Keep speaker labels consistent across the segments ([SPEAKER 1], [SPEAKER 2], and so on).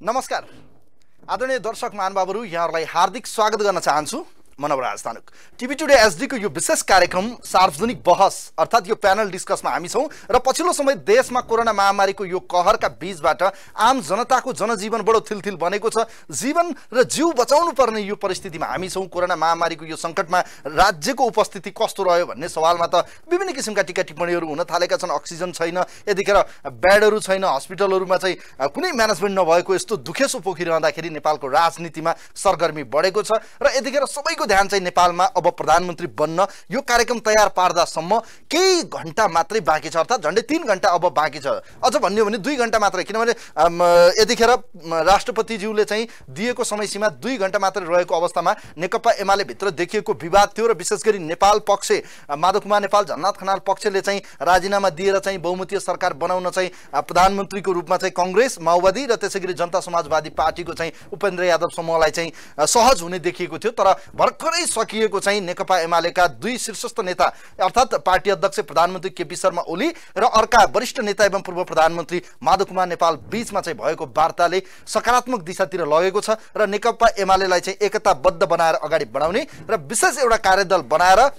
[SPEAKER 1] नमस्कार आदरणीय दर्शक महानुभावहरु, यहाँहरुलाई हार्दिक स्वागत गर्न चाहन्छु। म नवराज तानुक। टिभी टुडे एसडी को यो विशेष कार्यक्रम सार्वजनिक बहस अर्थात यो प्यानल डिस्कसमा हामी छौं र पछिल्लो समय देशमा कोरोना महामारीको यो कहरका बीचबाट आम जनताको जनजीवन बडो थिलथिल बनेको छ। जीवन र जीव बचाउनु पर्ने यो परिस्थितिमा हामी छौं। कोरोना महामारीको यो संकटमा राज्यको उपस्थिति कस्तो रह्यो भन्ने सवालमा त विभिन्न किसिमका टीका टिप्पणीहरू हुन थालेका छन्। अक्सिजन छैन, यतिखेर बेडहरू छैन, हस्पिटलहरुमा चाहिँ कुनै म्यानेजमेन्ट नभएको यस्तो दुखेसो पोखिरहँदाखेरि नेपालको राजनीतिमा सरगर्मी बढेको छ र यतिखेर सबैको ध्यान चाहिँ नेपालमा अब प्रधानमन्त्री बन्न यो कार्यक्रम तयार पार्दासम्म केही घण्टा मात्रै बाँकी छ, अर्थात झन्डै 3 घण्टा अब बाँकी छ। अझ भन्यो भने 2 घण्टा मात्रै, किनभने यतिखेर राष्ट्रपतिज्यूले चाहिँ दिएको समय सीमा 2 घण्टा मात्रै रहेको अवस्थामा नेकपा एमाले भित्र देखिएको विवाद थियो र विशेष गरी नेपाल पक्ष माधव कुमार नेपाल, झलनाथ खनाल पक्षले चाहिँ राजीनामा दिएर चाहिँ बहुमतीय सरकार बनाउन चाहिँ प्रधानमन्त्रीको रूपमा चाहिँ कांग्रेस, माओवादी र त्यसैगरी जनता समाजवादी पार्टीको चाहिँ उपेन्द्र यादव समूहलाई चाहिँ सहज हुने देखिएको थियो। तर भर्खरै सकिएको चाहिँ नेकपा एमालेका 2 शीर्षस्थ नेता अर्थात पार्टी अध्यक्ष प्रधानमन्त्री केपी शर्मा ओली र अर्का वरिष्ठ नेता एवं पूर्व प्रधानमन्त्री माधव कुमार नेपाल बीचमा चाहिँ भएको वार्ताले सकारात्मक दिशातिर लगेको छ र नेकपा एमालेलाई चाहिँ एकताबद्ध बनाएर अगाडि बढाउने र विशेष एउटा कार्यदल बनाएर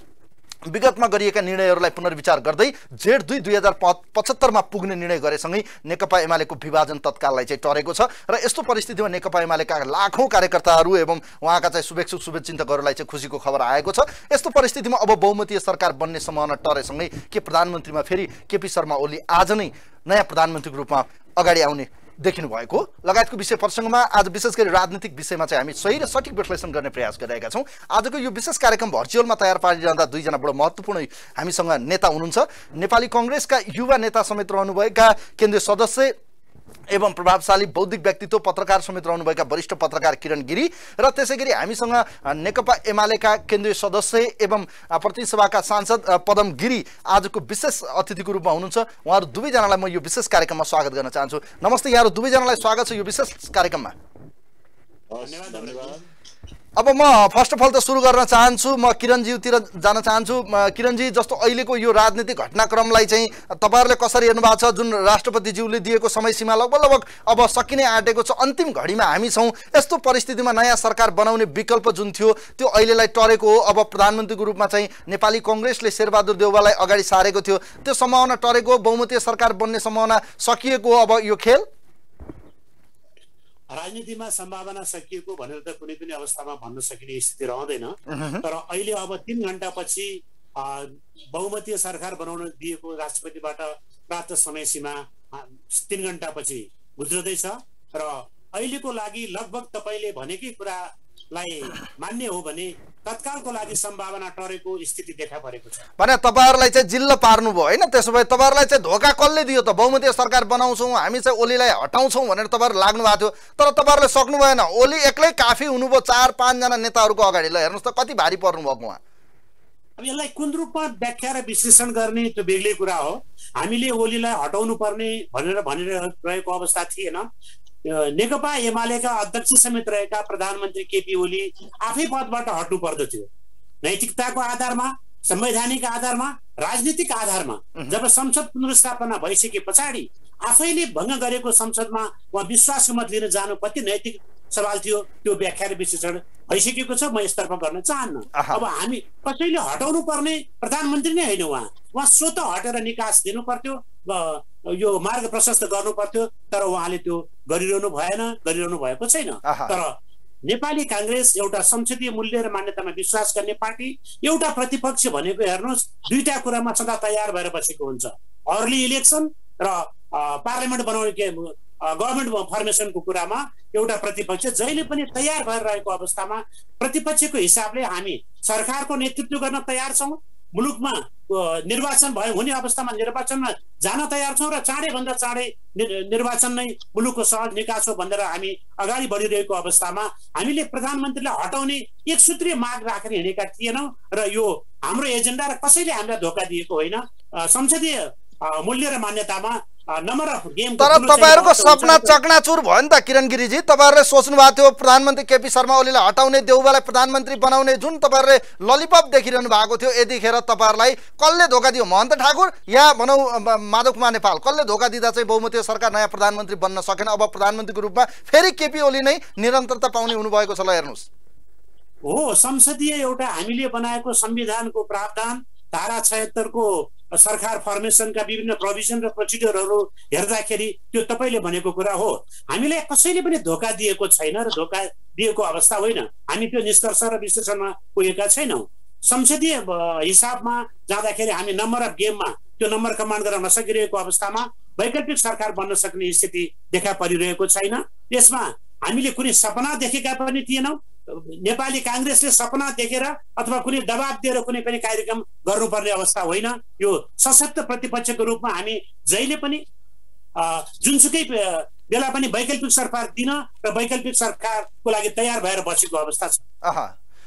[SPEAKER 1] विगतमा गरिएका निर्णयहरूलाई पुनर्विचार गर्दै जेठ 2 2075 मा पुग्ने निर्णय गरेसँगै नेकपा एमालेको विभाजन तत्काललाई चाहिँ टरेको छ र यस्तो परिस्थितिमा नेकपा एमालेका लाखौं कार्यकर्ताहरू एवं उहाँका चाहिँ शुभेच्छुक शुभचिन्तकहरूलाई चाहिँ खुशीको खबर आएको छ। यस्तो परिस्थितिमा अब बहुमतीय सरकार बन्ने सम्भावना टरेसँगै के प्रधानमन्त्रीमा फेरि केपी शर्मा ओली आज नै नयाँ प्रधानमन्त्रीको रूपमा अगाडि आउने देखिनु भएको लगायतको विषय प्रसंगमा आज विशेष गरी राजनीतिक विषयमा चाहिँ हामी सही र सठिक विश्लेषण गर्ने प्रयास गरिरहेका छौं। आजको यो विशेष कार्यक्रम भर्चुअलमा तयार पारिरहँदा 2 जना बडो महत्त्वपूर्ण हामीसँग नेता हुनुहुन्छ। नेपाली कांग्रेसका युवा नेता समेत रहनुभएका केन्द्रीय सदस्य एवं प्रभावशाली बौद्धिक व्यक्तित्व पत्रकार समेत रहनुभएका वरिष्ठ पत्रकार किरण गिरी र त्यसैगरी हामीसँग नेकपा एमालेका केन्द्रीय सदस्य एवं प्रतिनिधि सभाका सांसद पदम गिरी आजको विशेष अतिथिको रूपमा हुनुहुन्छ। उहाँहरू दुवै जनालाई म यो विशेष कार्यक्रममा स्वागत गर्न चाहन्छु। नमस्ते यहाँहरू दुवै जनालाई स्वागत छ यो विशेष कार्यक्रममा।
[SPEAKER 2] धन्यवाद।
[SPEAKER 1] अब म फर्स्ट अफ अल त सुरु गर्न चाहन्छु, म किरणज्यूतिर जान चाहन्छु। किरणजी, जस्तो अहिलेको यो राजनीतिक घटनाक्रमलाई चाहिँ तपाईहरुले कसरी हेर्नु भएको छ? जुन राष्ट्रपतिज्यूले दिएको समय सीमा लगभग अब सकिने आँटेको छ, अन्तिम घडीमा हामी छौं। यस्तो परिस्थितिमा नयाँ सरकार बनाउने विकल्प जुन थियो त्यो अहिलेलाई टरेको हो। अब प्रधानमन्त्रीको रूपमा चाहिँ नेपाली कांग्रेसले शेरबहादुर देउवालाई अगाडि सारेको थियो, त्यो सम्भावना टरेको, बहुमतीय सरकार बन्ने सम्भावना सकिएको हो। अब यो खेल
[SPEAKER 2] राजनीतिमा सम्भावना सकिएको भनेर त कुनै पनि अवस्थामा भन्न सकिने स्थिति रहँदैन। तर अहिले अब 3 घण्टापछि बहुमतीय सरकार बनाउन दिएको राष्ट्रपतिबाट प्राप्त समय सीमा 3 घण्टापछि गुज्रदैछ र अहिलेको लागि लगभग तपाईले भनेकै कुरालाई मान्ने हो भने तत्कालको लागि सम्भावना टरेको स्थिति देखा परेको छ।
[SPEAKER 1] भने तपाईहरुलाई चाहिँ जिल्ल पार्नु भयो हैन? त्यसो भए तपाईहरुलाई चाहिँ धोका कसले दियो त? बहुमतीय सरकार बनाउँछौं, हामी चाहिँ ओलीलाई हटाउँछौं भनेर तपाईहरु लाग्नु भएको थियो, तर तपाईहरुले सक्नु भएन। ओली एक्लै काफी हुनुभयो 4-5 जना नेताहरुको अगाडि। ल हेर्नुस् त कति भारी पर्नु भएको उहाँ।
[SPEAKER 2] अब यसलाई कुन रूपमा व्याख्या र विश्लेषण गर्ने त्यो बेग्लै कुरा हो। हामीले ओलीलाई हटाउनु पर्ने भनिरहेको अवस्था थिएन। नेकपा एमालेका अध्यक्ष समेत रहेका प्रधानमन्त्री केपी ओली आफै पदबाट हट्नु पर्दथ्यो। नैतिकताको आधारमा, संवैधानिक आधारमा, राजनीतिक आधारमा जब संसद पुनर्स्थापना भइसके पछाडि आफैले भङ्ग गरेको संसदमा उहाँ विश्वासको मत लिन जानु कति नैतिक सवाल थियो, त्यो व्याख्या र विश्लेषण भइसकेको छ। म यसतर्फ गर्न चाहन्न। अब हामी कसैले हटाउनु पर्ने प्रधानमन्त्री नै होइन, उहाँ स्वत हटेर निकास दिनु पर्थ्यो, यो मार्ग प्रशस्त गर्नु पर्थ्यो। तर उहाँले त्यो गरिरहनु भएको छैन। तर नेपाली कांग्रेस एउटा संसदीय मूल्य र मान्यतामा विश्वास गर्ने पार्टी, एउटा प्रतिपक्ष भनेको हेर्नुहोस् दुईटा कुरामा सदा तयार भएर बसेको हुन्छ। अर्ली इलेक्सन र पार्लियामेन्ट बनाउने गभर्नमेन्ट फर्मेसनको कुरामा एउटा प्रतिपक्ष जहिले पनि तयार भएर रहेको अवस्थामा प्रतिपक्षको हिसाबले हामी सरकारको नेतृत्व गर्न तयार छौं। मुलुकमा निर्वाचन भयो हुने अवस्थामा निर्वाचनमा जान तयार छौं र चाँडै भन्दा चाँडै निर्वाचन नै मुलुकको सहज निकास हो भनेर हामी अगाडि बढिरहेको अवस्थामा हामीले प्रधानमन्त्रीलाई हटाउने एक सूत्रीय माग राखेर हिँडेका थिएनौं र यो हाम्रो एजेन्डा र कसैले हामीलाई धोका दिएको होइन। संसदीय मूल्य र मान्यतामा नम्बर अफ गेम।
[SPEAKER 1] तर तपाईहरुको सपना चकनाचुर भयो नि त किरण गिरीजी। तपाईहरुले सोच्नु भएको थियो प्रधानमन्त्री केपी शर्मा ओलीलाई हटाउने, देउबालाई प्रधानमन्त्री बनाउने, जुन तपाईहरुले ललिपप देखिरहनु भएको थियो, यतिखेर तपाईहरुलाई कसले धोका दियो? महन्त ठाकुर या भनौं माधव कुमार नेपाल, कसले धोका दिँदा चाहिँ बहुमतीय सरकार नयाँ प्रधानमन्त्री बन्न सकेन? अब प्रधानमन्त्रीको रूपमा फेरि केपी ओली नै निरन्तरता पाउने हुनुभएको छ। ल हेर्नुस्,
[SPEAKER 2] हो संसदीय एउटा हामीले बनाएको संविधानको प्रावधान धारा 76 को सरकार फर्मेसनका विभिन्न प्रोभिजन र प्रोसिड्युरहरू हेर्दाखेरि त्यो तपाईले भनेको कुरा हो। हामीले कसैले पनि धोका दिएको छैन र धोका दिएको अवस्था होइन। हामी त्यो निष्कर्ष र विश्लेषणमा पुगेका छैनौं। संसदीय हिसाबमा जाँदाखेरि हामी नम्बर अफ गेममा त्यो नम्बर कमान्ड गर्न नसकिरहेको अवस्थामा वैकल्पिक सरकार बन्न सक्ने स्थिति देखा परिरहेको छैन। त्यसमा हामीले कुनै सपना देखेका पनि थिएनौं। नेपाली कांग्रेसले सपना देखेर अथवा कुनै दबाब दिएर कुनै पनि कार्यक्रम गर्नुपर्ने अवस्था होइन। यो सशक्त प्रतिपक्षको रूपमा हामी जहिले पनि जुनसुकै बेला पनि वैकल्पिक सरकार दिन र वैकल्पिक सरकारको लागि तयार भएर बसेको अवस्था छ।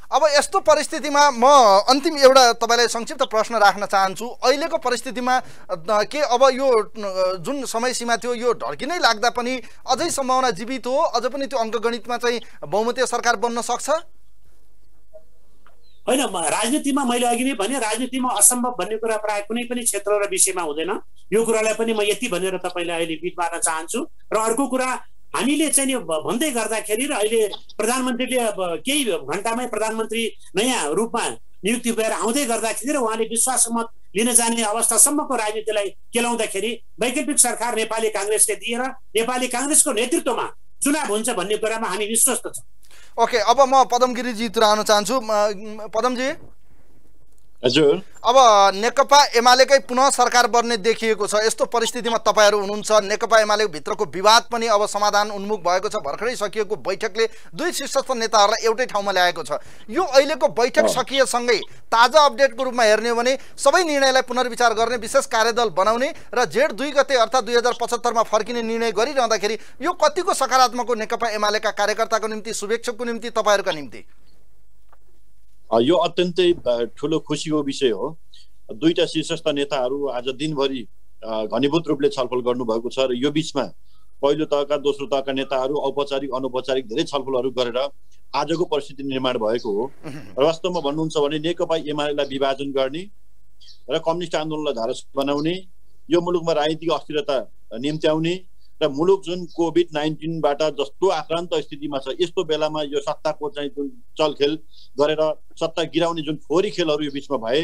[SPEAKER 1] अब यस्तो परिस्थितिमा म अन्तिम एउटा तपाईलाई संक्षिप्त प्रश्न राख्न चाहन्छु। अहिलेको परिस्थितिमा के अब यो जुन समय सीमा थियो यो ढल्किनै लाग्दा पनि अझै सम्भावना जीवित हो? अझ पनि त्यो अङ्कगणितमा चाहिँ बहुमतीय सरकार बन्न सक्छ?
[SPEAKER 2] होइन, राजनीतिमा मैले अघि नै भने राजनीतिमा असम्भव भन्ने कुरा प्राय कुनै पनि क्षेत्र र विषयमा हुँदैन। यो कुरालाई पनि म यति भनेर तपाईलाई अहिले बिट मार्न चाहन्छु। र अर्को कुरा हामीले चाहिँ नि भन्दै गर्दाखेरि र अहिले प्रधानमन्त्रीले अब केही घण्टामै प्रधानमन्त्री नयाँ रूपमा नियुक्ति भएर आउँदै गर्दाखेरि र उहाँले विश्वास मत लिन जाने अवस्थासम्मको राजनीतिलाई केलाउँदाखेरि वैकल्पिक सरकार नेपाली कांग्रेसले दिएर नेपाली कांग्रेसको नेतृत्वमा चुनाव हुन्छ भन्ने कुरामा हामी विश्वस्त छौँ।
[SPEAKER 1] ओके, अब म पदम गिरीजीतिर आउन चाहन्छु। पदमजी,
[SPEAKER 3] हजुर,
[SPEAKER 1] अब नेकपा एमालेकै पुनः सरकार बन्ने देखिएको छ। यस्तो परिस्थितिमा तपाईहरु हुनुहुन्छ। नेकपा एमाले भित्रको विवाद पनि अब समाधान उन्मुख भएको छ। भर्खरै सकिएको बैठकले दुई शीर्षस्थ नेताहरूलाई एउटै ठाउँमा ल्याएको छ। यो अहिलेको बैठक सकिएसँगै ताजा अपडेटको रूपमा हेर्ने हो भने सबै निर्णयलाई पुनर्विचार गर्ने, विशेष कार्यदल बनाउने र जेठ 2 गते अर्थात् 2075 मा फर्किने निर्णय गरिरहँदाखेरि यो कतिको सकारात्मक हो नेकपा एमालेका कार्यकर्ताको निम्ति, शुभेच्छुकको निम्ति, तपाईहरुका निम्ति?
[SPEAKER 3] यो अत्यन्तै ठुलो खुसीको विषय हो। दुईटा शीर्षस्थ नेताहरू आज दिनभरि घनीभूत रूपले छलफल गर्नुभएको छ र यो बीचमा पहिलो तहका दोस्रो तहका नेताहरू औपचारिक अनौपचारिक धेरै छलफलहरू गरेर आजको परिस्थिति निर्माण भएको हो। र वास्तवमा भन्नुहुन्छ भने नेकपा एमालेलाई विभाजन गर्ने र कम्युनिस्ट आन्दोलनलाई धारस बनाउने, यो मुलुकमा राजनीतिक अस्थिरता निम्त्याउने र मुलुक जुन कोभिड-19 बाट जस्तो आक्रान्त स्थितिमा छ, यस्तो बेलामा यो सत्ताको चाहिँ जुन चलखेल गरेर सत्ता गिराउने जुन फोहोरी खेलहरू यो बीचमा भए,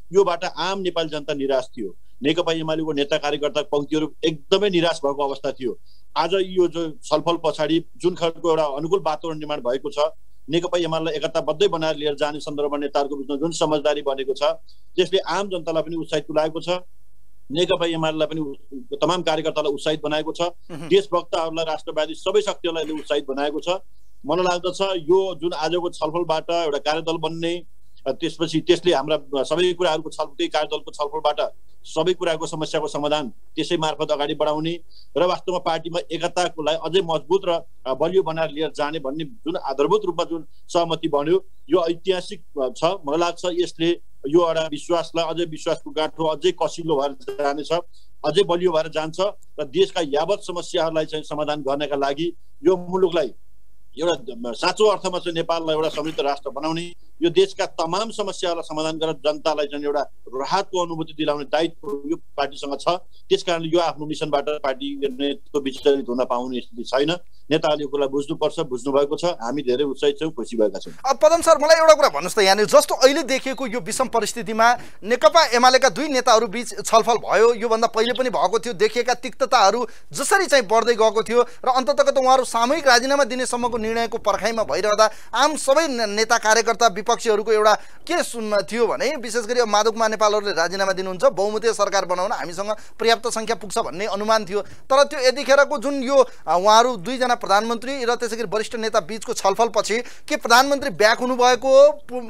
[SPEAKER 3] योबाट आम नेपाली जनता निराश थियो। नेकपा एमालेको नेता कार्यकर्ता पंक्तिहरू एकदमै निराश भएको अवस्था थियो। आज यो जो छलफल पछाडि जुन खालको एउटा अनुकूल वातावरण निर्माण भएको छ, नेकपा एमालेलाई एकताबद्धै बनाएर लिएर जाने सन्दर्भमा नेताहरूको बिचमा जुन समझदारी बनेको छ, त्यसले आम जनतालाई पनि उत्साहित तुल्याएको छ। नेकपा एमालेलाई पनि तमाम कार्यकर्तालाई उत्साहित बनाएको छ। देशभक्तहरूलाई, राष्ट्रवादी सबै शक्तिहरूलाई उत्साहित बनाएको छ। मलाई लाग्दछ यो जुन आजको छलफलबाट एउटा कार्यदल बन्ने, त्यसपछि त्यसले हाम्रा सबै कुराहरूको छलफल, कार्यदलको छलफलबाट सबै कुराको समस्याको समाधान त्यसै मार्फत अगाडि बढाउने र वास्तवमा पार्टीमा एकतालाई अझै मजबुत र बलियो बनाएर लिएर जाने भन्ने जुन आधारभूत रूपमा जुन सहमति बन्यो, यो ऐतिहासिक छ। मलाई लाग्छ यसले यो एउटा विश्वासलाई अझै विश्वासको गाँठो अझै कसिलो भएर जानेछ, अझै बलियो भएर जान्छ र देशका यावत समस्याहरूलाई चाहिँ समाधान गर्नका लागि यो मुलुकलाई एउटा साँचो अर्थमा चाहिँ नेपाललाई एउटा समृद्ध राष्ट्र बनाउने, यो देशका तमाम समस्याहरूलाई समाधान गरेर जनतालाई चाहिँ एउटा राहतको अनुभूति दिलाउने दायित्व यो पार्टीसँग छ। त्यसकारणले यो आफ्नो मिसनबाट पार्टी नेतृत्व विचलित हुन पाउने स्थिति छैन। नेताहरूले कुरा बुझ्नुपर्छ, बुझ्नु भएको छ। हामी धेरै उत्साहित छौँ, खुसी भएका छौँ।
[SPEAKER 1] अब पदम सर, मलाई एउटा कुरा भन्नुहोस् त, यहाँनिर जस्तो अहिले देखिएको यो विषम परिस्थितिमा नेकपा एमालेका दुई नेताहरू बीच छलफल भयो, योभन्दा पहिले पनि भएको थियो, देखिएका तिक्तताहरू जसरी चाहिँ बढ्दै गएको थियो र अन्ततः उहाँहरू सामूहिक राजीनामा दिनेसम्मको निर्णयको पर्खाइमा भइरहँदा आम सबै नेता कार्यकर्ता विपक्षीहरूको एउटा के थियो भने विशेष गरी माधव कुमार नेपालहरूले राजीनामा दिनुहुन्छ, बहुमतीय सरकार बनाउन हामीसँग पर्याप्त संख्या पुग्छ भन्ने अनुमान थियो। तर त्यो यतिखेरको जुन यो उहाँहरू दुईजना प्रधानमन्त्री र त्यसैगरी वरिष्ठ नेता बीचको छलफलपछि के प्रधानमन्त्री ब्याक हुनुभएको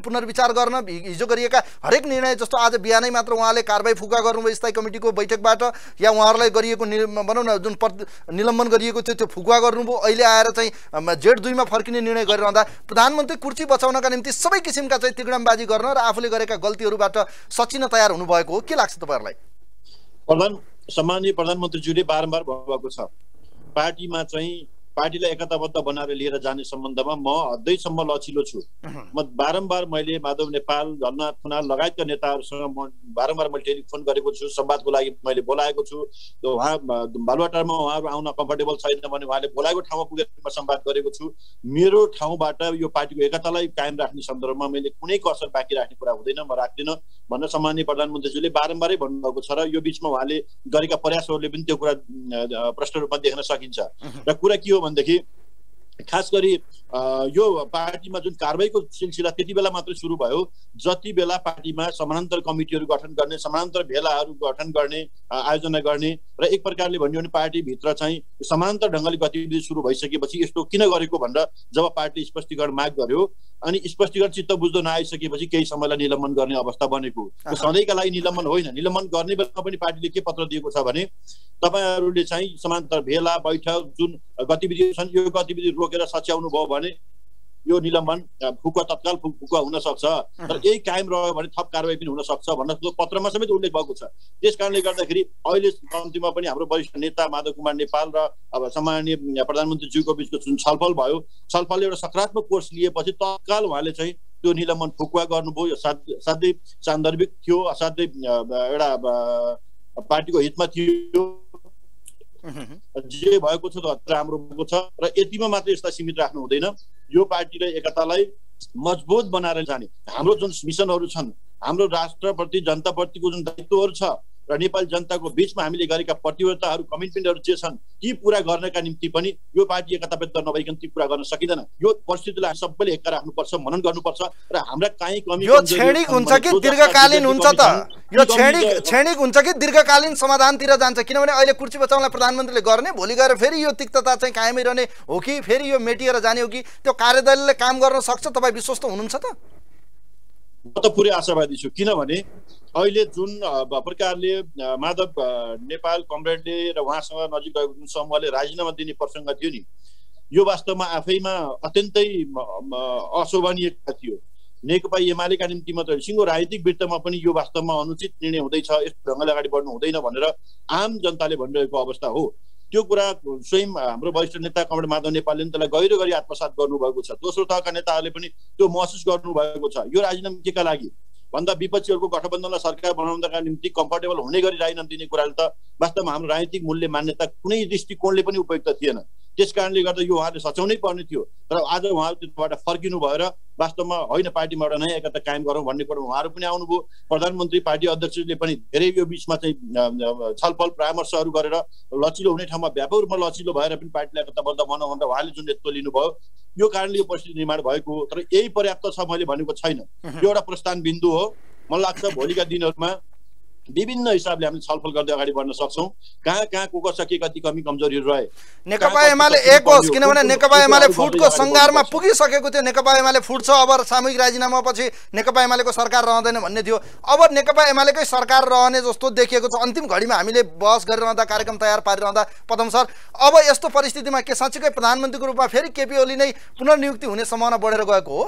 [SPEAKER 1] पुनर्विचार गर्न हिजो गरिएका हरेक निर्णय, जस्तो आज बिहानै मात्र उहाँले कारबाही फुका गर्नुभयो स्थायी कमिटीको बैठकबाट, या उहाँहरूलाई गरिएको भनौँ न जुन निलम्बन गरिएको थियो त्यो फुकुवा गर्नुभयो, अहिले आएर चाहिँ जेठ 2 मा फर्किने निर्णय गरिरहँदा प्रधानमन्त्री कुर्सी बचाउनका निम्ति सबै किसिमका चाहिँ तिगडमबाजी गर्न र आफूले गरेका गल्तीहरूबाट सचिन तयार हुनुभएको हो। के लाग्छ तपाईहरुलाई?
[SPEAKER 3] सम्माननीय प्रधानमन्त्रीज्यूले बारम्बार भन्नुभएको छ पार्टीमा चाहिँ पार्टीलाई एकताबद्ध बनाएर लिएर जाने सम्बन्धमा म हदैसम्म लचिलो छु। म बारम्बार मैले माधव नेपाल, झलनाथ खनाल लगायतका नेताहरूसँग म बारम्बार मैले टेलिफोन गरेको छु, संवादको लागि मैले बोलाएको छु। उहाँ बालुवाटारमा उहाँहरू आउन कम्फर्टेबल छैन भने उहाँले बोलाएको ठाउँमा पुगेर म संवाद गरेको छु। मेरो ठाउँबाट यो पार्टीको एकतालाई कायम राख्ने सन्दर्भमा मैले कुनै कसर बाँकी राख्ने कुरा हुँदैन, म राख्दिनँ भनेर सम्माननीय प्रधानमन्त्रीज्यूले बारम्बारै भन्नुभएको छ र यो बिचमा उहाँले गरेका प्रयासहरूले पनि त्यो कुरा प्रष्ट रूपमा देख्न सकिन्छ। र कुरा के हो भनेदेखि खास गरी यो पार्टीमा जुन कारबाहीको सिलसिला त्यति बेला मात्रै सुरु भयो जति बेला पार्टीमा समानान्तर कमिटीहरू गठन गर्ने, समानान्तर भेलाहरू गठन गर्ने, आयोजना गर्ने र एक प्रकारले भन्यो भने पार्टीभित्र चाहिँ समानान्तर ढङ्गले गतिविधि सुरु भइसकेपछि यस्तो किन गरेको भनेर जब पार्टीले स्पष्टीकरण माग गर्यो अनि स्पष्टीकरण चित्त बुझ्दो नआइसकेपछि केही समयलाई निलम्बन गर्ने अवस्था बनेको। सधैँका लागि निलम्बन होइन, निलम्बन गर्ने बेलामा पनि पार्टीले के पत्र दिएको छ भने तपाईहरूले चाहिँ समानान्तर भेला बैठक जुन गतिविधि छन् यो गतिविधि रोकेर सच्याउनु भयो भने यो निलम्बन फुकुवा तत्काल फुकुवा हुन सक्छ, तर यही कायम रह्यो भने थप कारबाही पनि हुन सक्छ भनेर त्यो पत्रमा समेत उल्लेख भएको छ। त्यस कारणले गर्दाखेरि अहिले कम्तीमा पनि हाम्रो वरिष्ठ नेता माधव कुमार नेपाल र अब सम्माननीय प्रधानमन्त्रीज्यूको बिचको जुन छलफल भयो, छलफलले एउटा सकारात्मक कोर्स लिएपछि तत्काल उहाँले चाहिँ त्यो निलम्बन फुकुवा गर्नुभयो। यो साध्यै सान्दर्भिक थियो, असाध्यै एउटा पार्टीको हितमा थियो। जे भएको छ राम्रो भएको छ र यतिमा मात्र यसलाई सीमित राख्नु हुँदैन। यो पार्टीले एकतालाई मजबुत बनाएर जाने हाम्रो जुन मिसनहरू छन्, हाम्रो राष्ट्रप्रति जनताप्रतिको जुन दायित्वहरू छ र नेपाली जनताको बिचमा हामीले गरेका प्रतिबद्धताहरू कमिटमेन्टहरू जे छन् ती पूरा गर्नका निम्ति पनि यो पार्टी एकताबद्ध नभइकन ती पूरा गर्न सकिँदैन। यो परिस्थितिलाई सबैले एका राख्नुपर्छ, मनन गर्नुपर्छ र हाम्रा काहीँ कमी
[SPEAKER 1] यो क्षणिक हुन्छ कि दीर्घकालीन हुन्छ त? यो क्षणिक हुन्छ कि दीर्घकालीन समाधानतिर जान्छ? किनभने अहिले कुर्सी बचाउनलाई प्रधानमन्त्रीले गर्ने, भोलि गएर फेरि यो तिक्तता चाहिँ कायमै रहने हो कि फेरि यो मेटिएर जाने हो कि त्यो कार्यदलले काम गर्न सक्छ? तपाईँ विश्वस्त हुनुहुन्छ त?
[SPEAKER 3] म त पुरै आशावादी छु, किनभने अहिले जुन प्रकारले माधव नेपाल कमरेडले र उहाँसँग नजिक रहेको जुन समूहले राजीनामा दिने प्रसङ्ग थियो नि, यो वास्तवमा आफैमा अत्यन्तै अशोभनीय थियो। नेकपा एमालेका निम्ति मात्र सिङ्गो राजनीतिक वृत्तमा पनि यो वास्तवमा अनुचित निर्णय हुँदैछ, यस्तो ढङ्गले अगाडि बढ्नु हुँदैन भनेर आम जनताले भनिरहेको अवस्था हो। त्यो कुरा स्वयं हाम्रो वरिष्ठ नेता कमरेड माधव नेपालले त्यसलाई गहिरो गरी आत्मसात गर्नुभएको छ। दोस्रो तहका नेताहरूले पनि त्यो महसुस गर्नुभएको छ। यो राजीनामा केका लागि भन्दा विपक्षीहरूको गठबन्धनलाई सरकार बनाउनका निम्ति कम्फर्टेबल हुने गरी राजीनामा दिने कुराले त वास्तवमा हाम्रो राजनीतिक मूल्य मान्यता कुनै दृष्टिकोणले पनि उपयुक्त थिएन। त्यस कारणले गर्दा यो उहाँले सच्याउनै पर्ने थियो, तर आज उहाँहरू त्यसबाट फर्किनु भएर वास्तवमा होइन पार्टीमा एउटा नयाँ एकता कायम गरौँ भन्ने कुरा उहाँहरू पनि आउनुभयो। प्रधानमन्त्री पार्टी अध्यक्षले पनि धेरै यो बिचमा चाहिँ छलफल परामर्शहरू गरेर लचिलो हुने ठाउँमा व्यापक रूपमा लचिलो भएर पनि पार्टीलाई एकताबद्ध बनाउँ भनेर उहाँले जुन नेतृत्व लिनुभयो यो कारणले यो परिस्थिति निर्माण भएको। तर यही पर्याप्त छ मैले भनेको छैन, यो एउटा प्रस्थान बिन्दु हो। मलाई लाग्छ भोलिका दिनहरूमा विभिन्न हिसाबले हामीले छलफल गर्दै अगाडि बढ्न सक्छौँ। कहाँ कहाँ को कसका के कति कमी कमजोरीहरू रहे
[SPEAKER 1] नेकपा एमाले एक होस्, किनभने नेकपा एमाले फुटको सङ्घारमा पुगिसकेको थियो। नेकपा एमाले फुट्छ, अब सामूहिक राजीनामापछि नेकपा एमालेको सरकार रहँदैन भन्ने थियो। अब नेकपा एमालेकै सरकार रहने जस्तो देखिएको छ। अन्तिम घडीमा हामीले बहस गरिरहँदा, कार्यक्रम तयार पारिरहँदा पदम सर, अब यस्तो परिस्थितिमा के साँच्चीकै प्रधानमन्त्रीको रूपमा फेरि केपी ओली नै पुनर्नियुक्ति हुने सम्भावना बढेर गएको हो?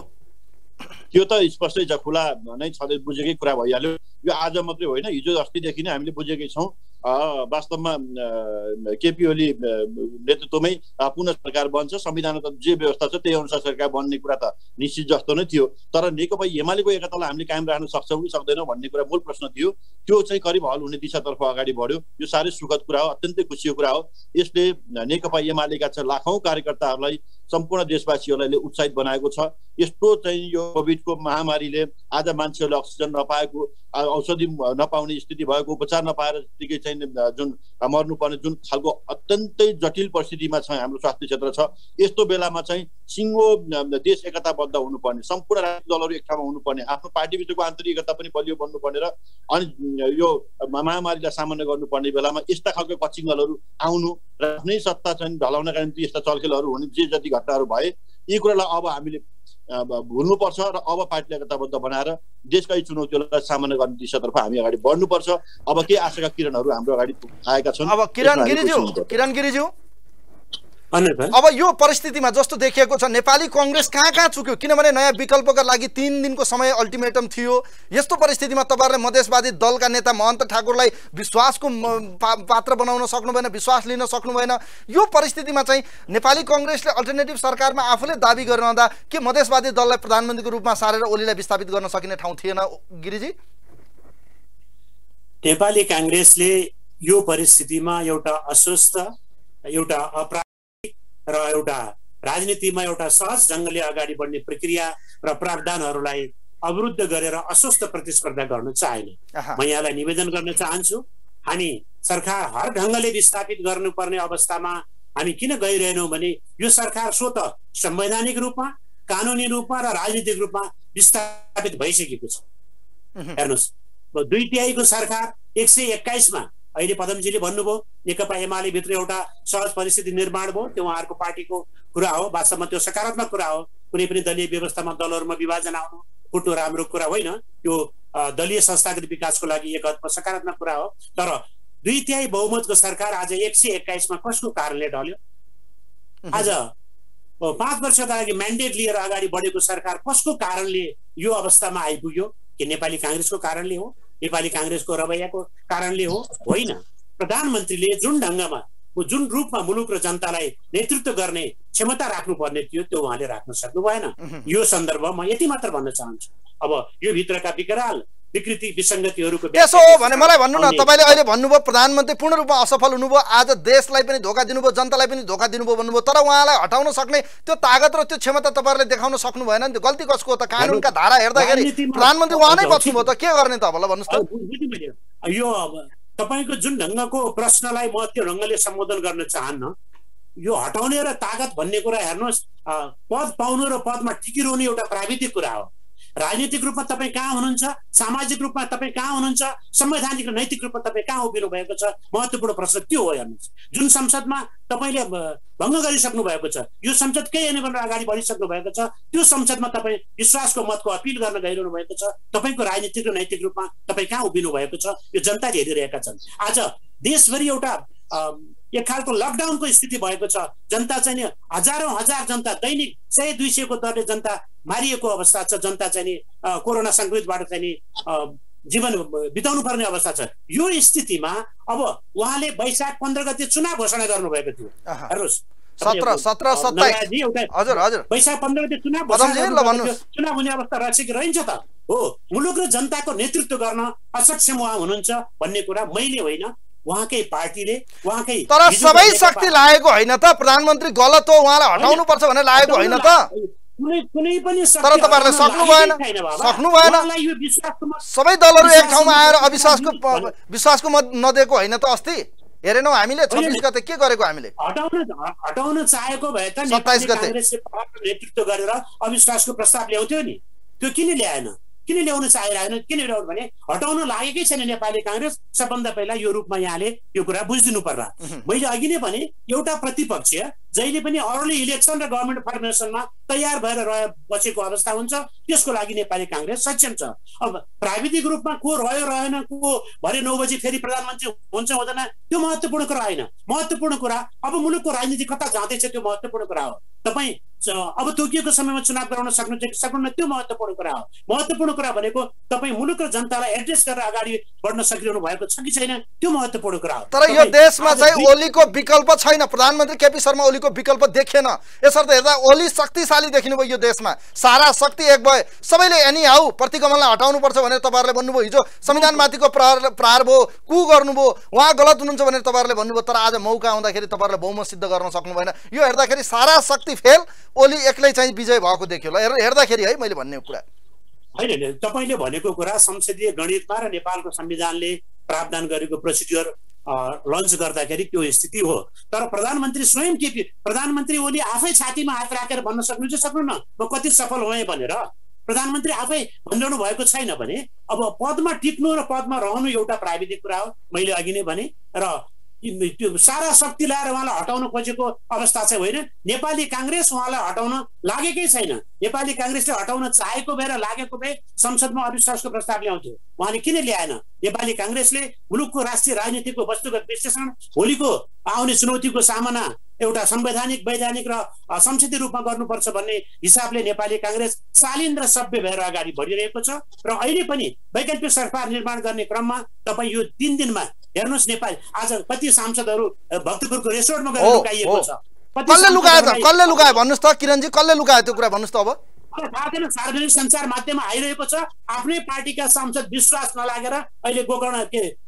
[SPEAKER 3] त्यो त स्पष्टै छ, खुला नै छँदै बुझेकै कुरा भइहाल्यो। यो आज मात्रै होइन, हिजो अस्तिदेखि नै हामीले बुझेकै छौँ। वास्तवमा केपी ओली नेतृत्वमै पुनः सरकार बन्छ, संविधानमा त जे व्यवस्था छ त्यही अनुसार सरकार बन्ने कुरा त निश्चित जस्तो नै थियो। तर नेकपा एमालेको एकतालाई हामीले कायम राख्न सक्छौँ कि सक्दैनौँ भन्ने कुरा मूल प्रश्न थियो। त्यो चाहिँ करिब हल हुने दिशातर्फ अगाडि बढ्यो। यो साह्रै सुखद कुरा हो, अत्यन्तै खुसीको कुरा हो। यसले नेकपा एमालेका चाहिँ लाखौँ कार्यकर्ताहरूलाई, सम्पूर्ण देशवासीहरूलाई उत्साहित बनाएको छ। यस्तो चाहिँ यो कोभिडको महामारीले आज मान्छेहरूले अक्सिजन नपाएको, औषधि नपाउने स्थिति भएको, उपचार नपाएर त्यतिकै चाहिँ जुन मर्नुपर्ने जुन खालको अत्यन्तै जटिल परिस्थितिमा छ हाम्रो स्वास्थ्य क्षेत्र छ, यस्तो बेलामा चाहिँ सिङ्गो देश एकताबद्ध हुनुपर्ने, सम्पूर्ण राजनीतिक दलहरू एक ठाउँमा हुनुपर्ने, आफ्नो पार्टीभित्रको आन्तरिक एकता पनि बलियो बन्नुपर्ने र अनि यो महामारीलाई सामना गर्नुपर्ने बेलामा यस्ता खालको कचिङ्गलहरू आउनु र आफ्नै सत्ता चाहिँ ढलाउनका निम्ति यस्ता चलखेलहरू हुने जे जति घटनाहरू भए यी कुरालाई अब हामीले भुल्नुपर्छ र अब पार्टीलाई एकताबद्ध बनाएर देशका चुनौतीहरूलाई सामना गर्ने दिशातर्फ हामी अगाडि बढ्नुपर्छ। अब के आशाका किरणहरू हाम्रो अगाडि आएका छन्।
[SPEAKER 1] अब किरण गिरिज्यू अब यो परिस्थितिमा जस्तो देखिएको छ नेपाली कांग्रेस कहाँ चुक्यो किनभने नयाँ विकल्पका लागि 3 दिनको समय अल्टिमेटम थियो। यस्तो परिस्थितिमा तपाईहरुले मधेसवादी दलका नेता महन्त ठाकुरलाई विश्वासको पात्र बनाउन सक्नु भएन, विश्वास लिन सक्नु भएन। यो परिस्थितिमा चाहिँ नेपाली कांग्रेसले अल्टरनेटिभ सरकारमा आफूले दाबी गरिरहँदा के मधेसवादी दललाई प्रधानमन्त्रीको रूपमा सारेर ओलीलाई विस्थापित गर्न सकिने ठाउँ थिएन गिरिजी?
[SPEAKER 2] नेपाली कांग्रेसले यो परिस्थितिमा एउटा अस्वस्थ, एउटा अपराधिक र एउटा राजनीतिमा एउटा सहज ढंगले अगाडि बढ्ने प्रक्रिया र प्रावधानहरूलाई अवरुद्ध गरेर अस्वस्थ प्रतिस्पर्धा गर्न चाहेन। म यहाँलाई निवेदन गर्न चाहन्छु, हामी सरकार हर ढंगले विस्थापित गर्नुपर्ने अवस्थामा हामी किन गइरहेनौं भने यो सरकार स्वत संवैधानिक रूपमा, कानुनी रूपमा र राजनीतिक रूपमा विस्थापित भइसकेको छ। हेर्नुस्, 2/3 को सरकार 121 मा अहिले पदमजीले भन्नुभयो नेकपा एमाले भित्र एउटा सहज परिस्थिति निर्माण भयो, त्यो उहाँहरुको पार्टीको कुरा हो, वास्तवमा त्यो सकारात्मक कुरा हो। कुनै पनि दलीय व्यवस्थामा दलहरुमा विभाजन आउनु फुट्नु राम्रो कुरा होइन, त्यो दलीय संस्थागत विकासको लागि एक अर्थमा सकारात्मक कुरा हो। तर 2/3 बहुमतको सरकार आज 121 मा कसको कारणले ढल्यो? आज 5 वर्षका लागि म्यान्डेट लिएर अगाडि बढेको सरकार कसको कारणले यो अवस्थामा आइपुग्यो? के नेपाली कांग्रेसको कारणले हो? नेपाली कांग्रेसको रवैयाको कारणले हो? होइन। प्रधानमन्त्रीले जुन ढंगमा, जुन रूपमा मुलुक र जनतालाई नेतृत्व गर्ने क्षमता राख्नुपर्ने थियो त्यो उहाँले राख्न सक्नु भएन। यो सन्दर्भमा म यति मात्र भन्न चाहन्छु, अब यो भित्रका विकराल विकृति विसंगतिहरुको
[SPEAKER 1] त्यसो हो भने मलाई भन्नु न, तपाईले अहिले भन्नुभयो प्रधानमन्त्री पूर्ण रूपमा असफल हुनुभयो, आज देशलाई पनि धोका दिनुभयो, जनतालाई पनि धोका दिनुभयो भन्नुभयो, तर उहाँलाई हटाउन सक्ने त्यो ताकत र त्यो क्षमता तपाईहरुले देखाउन सक्नु भएन नि। त गल्ती कसको हो त? कानुनका धारा हेर्दाखेरि प्रधानमन्त्री उहाँ नै बच्नुभयो त, के गर्ने त अब? ल भन्नुस् त।
[SPEAKER 2] यो तपाईको जुन ढंगको प्रश्नलाई म त्यो ढंगले सम्बोधन गर्न चाहन्न। यो हटाउने र ताकत भन्ने कुरा हेर्नुस्, पद पाउनु र पदमा टिकिरहनु एउटा प्राविधिक कुरा हो। राजनीतिक रूपमा तपाई कहाँ हुनुहुन्छ, सामाजिक रूपमा तपाई कहाँ हुनुहुन्छ, संवैधानिक र नैतिक रूपमा तपाई कहाँ उभिनु भएको छ, महत्त्वपूर्ण प्रश्न त्यो हो। हेर्नुस्, जुन संसदमा तपाईले भंग गरिसक्नु भएको छ, यो संसद केही होइन भनेर अगाडि बढिसक्नु भएको छ, त्यो संसदमा तपाई विश्वासको मतको अपील गर्न गइरहनु भएको छ। तपाईको राजनीतिक र नैतिक रूपमा तपाई कहाँ उभिनु भएको छ, यो जनताले हेरिरहेका छन्। आज देशभरि एउटा एक खालको लकडाउनको स्थिति भएको छ। जनता चाहिँ हजारौं हजार जनता दैनिक 100-200 को दरले जनता मारिएको अवस्था छ। जनता चाहिँ कोरोना संक्रमितबाट चाहिँ जीवन बिताउनु पर्ने अवस्था छ। यो स्थितिमा अब उहाँले वैशाख 15 गते चुनाव घोषणा गर्नुभएको थियो। हेर्नुस्,
[SPEAKER 1] 17, 27 हजुर हजुर
[SPEAKER 2] वैशाख 15 गते चुनाव हुने अवस्था रहन्छ त हो। मुलुक र जनताको नेतृत्व गर्न असक्षम उहाँ हुनुहुन्छ भन्ने कुरा मैले होइन, उहाँकै पार्टीले, उहाँकै।
[SPEAKER 1] तर सबै शक्ति लागेको होइन त? प्रधानमन्त्री गलत हो, उहाँलाई हटाउनु पर्छ भनेर लागेको होइन त?
[SPEAKER 2] कुनै पनि
[SPEAKER 1] तर तपाईहरुले सक्नु भएन। सबै दलहरु एक ठाउँमा आएर विश्वासको मत नदिएको होइन त? अस्ति हेरेनौ हामीले 26 गते के गरेको? हामीले
[SPEAKER 2] हटाउन चाहेको भए त
[SPEAKER 1] 27 गते
[SPEAKER 2] कांग्रेसले नेतृत्व गरेर अविश्वासको प्रस्ताव ल्याउँथ्यो नि। त्यो किन ल्याएन? किन ल्याउन चाहिरहेन? किन ल्याउनु भने हटाउन लागेकै छैन नेपाली कांग्रेस। सबभन्दा पहिला यो रूपमा यहाँले यो कुरा बुझिदिनु पर्ला। मैले अघि नै भने एउटा प्रतिपक्ष जहिले पनि अर्ली इलेक्सन र गभर्नमेन्ट फर्मेसनमा तयार भएर बसेको अवस्था हुन्छ, त्यसको लागि नेपाली कांग्रेस सक्षम छ। अब प्राविधिक रूपमा को रह्यो रहेन, को भरे 9 बजे फेरि प्रधानमन्त्री हुन्छ हुँदैन, त्यो महत्त्वपूर्ण कुरा होइन। महत्त्वपूर्ण कुरा अब मुलुकको राजनीति कता जाँदैछ त्यो महत्त्वपूर्ण कुरा हो। तपाई अब तोकिएको समयमा चुनाव गराउन सक्नुहुन्छ कि सक्नुहुन्न त्यो महत्त्वपूर्ण कुरा हो। महत्त्वपूर्ण कुरा भनेको तपाई मुलुक र जनतालाई एड्रेस गरेर अगाडि बढ्न सकिरहनु भएको छ कि छैन, त्यो महत्त्वपूर्ण कुरा हो।
[SPEAKER 1] तर यो देशमा चाहिँ ओलीको विकल्प छैन। प्रधानमन्त्री केपी शर्मा ओलीको विकल्प देखेन। यसर्थ हेर्दा ओली शक्तिशाली देखिनु भयो। यो देशमा सारा शक्ति एक भए सबैले एनी हाउ प्रतिगमनलाई हटाउनु पर्छ भनेर तपाईहरुले भन्नुभयो। हिजो संविधानमाथिको प्रहार भयो, कु गर्नुभयो, उहाँ गलत हुनुहुन्छ भनेर तपाईहरुले भन्नुभयो। तर आज मौका आउँदाखेरि तपाईहरुले बहुमत सिद्ध गर्न सक्नु भएन। यो हेर्दाखेरि सारा शक्ति फेल, ओली एक्लै चाहिँ विजय भएको देखियो। ल हेर्दाखेरि है मैले भन्ने कुरा
[SPEAKER 2] हैन। तपाईले भनेको कुरा संसदीय गणितमा र नेपालको संविधानले प्रावधान गरेको प्रोसिड्युर लन्च गर्दाखेरि त्यो स्थिति हो। तर प्रधानमन्त्री स्वयं केपी प्रधानमन्त्री ओली आफै छातीमा हात राखेर भन्न सक्नुहुन्छ सक्नुहुन्न म कति सफल भएँ भनेर? प्रधानमन्त्री आफै भनिरहनु भएको छैन भने अब पदमा टिक्नु र पदमा रहनु एउटा प्राविधिक कुरा हो। मैले अघि नै भने र त्यो सारा शक्ति ल्याएर उहाँलाई हटाउन खोजेको अवस्था चाहिँ होइन। नेपाली कांग्रेस उहाँलाई हटाउन लागेकै छैन। नेपाली कांग्रेसले हटाउन चाहेको भएर लागेको भए संसदमा अविश्वासको प्रस्ताव ल्याउँथ्यो। उहाँले किन ल्याएन? नेपाली कांग्रेसले मुलुकको राष्ट्रिय राजनीतिको वस्तुगत विश्लेषण, भोलिको आउने चुनौतीको सामना एउटा संवैधानिक वैधानिक र संसदीय रूपमा गर्नुपर्छ भन्ने हिसाबले नेपाली काङ्ग्रेस शालीन र सभ्य भएर अगाडि बढिरहेको छ र अहिले पनि वैकल्पिक सरकार निर्माण गर्ने क्रममा तपाईँ यो 3 दिनमा हेर्नुहोस् नेपाल आज कति सांसदहरू भक्तपुरको रेसोर्टमा गएर लुकाइएको छ।
[SPEAKER 1] कसले लुकायो भन्नुस् त किरणजी, कसले लुकायो त्यो कुरा भन्नुस् त। अब
[SPEAKER 2] थाहा छैन, सार्वजनिक सञ्चार माध्यममा आइरहेको छ। आफ्नै पार्टीका सांसद विश्वास नलागेर अहिले गोकर्ण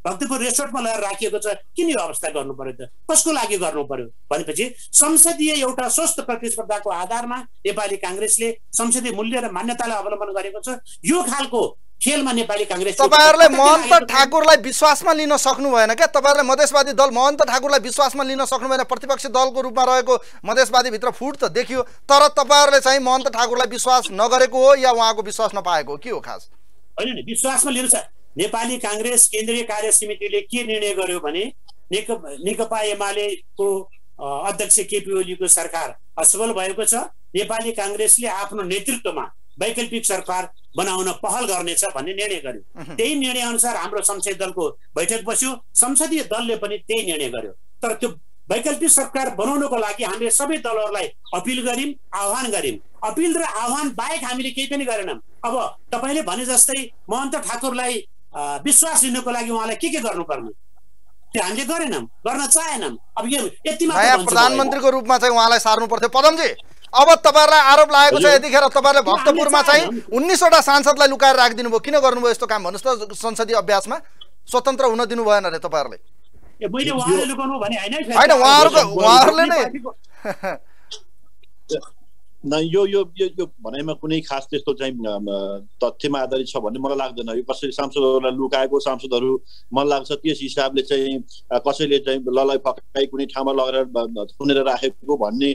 [SPEAKER 2] भक्तपुर रेसोर्टमा लगेर राखिएको छ। किन यो अवस्था गर्नु पर्यो त? कसको लागि गर्नु पर्यो भनेपछि संसदीय एउटा स्वस्थ प्रतिस्पर्धाको आधारमा नेपाली काङ्ग्रेसले संसदीय मूल्य र मान्यतालाई अवलम्बन गरेको छ। यो खालको खेलमा नेपाली काङ्ग्रेस
[SPEAKER 1] तपाईहरुले महन्त ठाकुरलाई विश्वासमा लिन सक्नु भएन क्या? तपाईहरुले मधेसवादी दल महन्त ठाकुरलाई विश्वासमा लिन सक्नु भएन? प्रतिपक्षी दलको रूपमा रहेको मधेसवादी भित्र फुट त देखियो, तर तपाईहरुले चाहिँ महन्त ठाकुरलाई विश्वास नगरेको हो या उहाँको विश्वास नपाएको हो? के हो खास?
[SPEAKER 2] हैन नि, विश्वासमा लिनु छ। नेपाली काङ्ग्रेस केन्द्रीय कार्य समितिले के निर्णय गर्यो भने नेकपा एमालेको अध्यक्ष केपी ओलीको सरकार असफल भएको छ। नेपाली काङ्ग्रेसले आफ्नो नेतृत्वमा वैकल्पिक सरकार बनाउन पहल गर्नेछ भन्ने निर्णय गर्यो। त्यही निर्णय अनुसार हाम्रो संसदीय दलको बैठक बस्यो। संसदीय दलले पनि त्यही निर्णय गर्यो। तर त्यो वैकल्पिक सरकार बनाउनको लागि हामीले सबै दलहरूलाई अपिल गर्यौं, आह्वान गर्यौं। अपिल र आह्वान बाहेक हामीले केही पनि गरेनौं। अब तपाईले भने जस्तै महन्त ठाकुरलाई विश्वास लिनको लागि उहाँलाई के गर्नुपर्ने त्यो हामीले गरेनौं, गर्न चाहेनौं। अब यो यति मात्र
[SPEAKER 1] नयाँ प्रधानमन्त्रीको रूपमा चाहिँ उहाँलाई सार्नु पर्थ्यो। पदमजी, अब तपाईहरुलाई आरोप लागेको छ यतिखेर तपाईहरुले भक्तपुरमा चाहिँ 19 वटा सांसदलाई लुकाएर राखिदिनु भयो। किन गर्नुभयो यस्तो काम भन्नुस् त? संसदीय अभ्यासमा स्वतन्त्र हुन दिनु भएन रे तपाईहरुले?
[SPEAKER 2] मैले उहाँले लुकाउनु भने हैन
[SPEAKER 1] उहाँहरुले नै
[SPEAKER 3] न यो भनाइमा कुनै खास त्यस्तो चाहिँ तथ्यमा आधारित छ भन्ने मलाई लाग्दैन। यो कसैले सांसदहरूलाई लुकाएको सांसदहरू मलाई लाग्छ त्यस हिसाबले चाहिँ कसैले चाहिँ ललाई फकाई कुनै ठाउँमा लगेर थुनेर राखेको भन्ने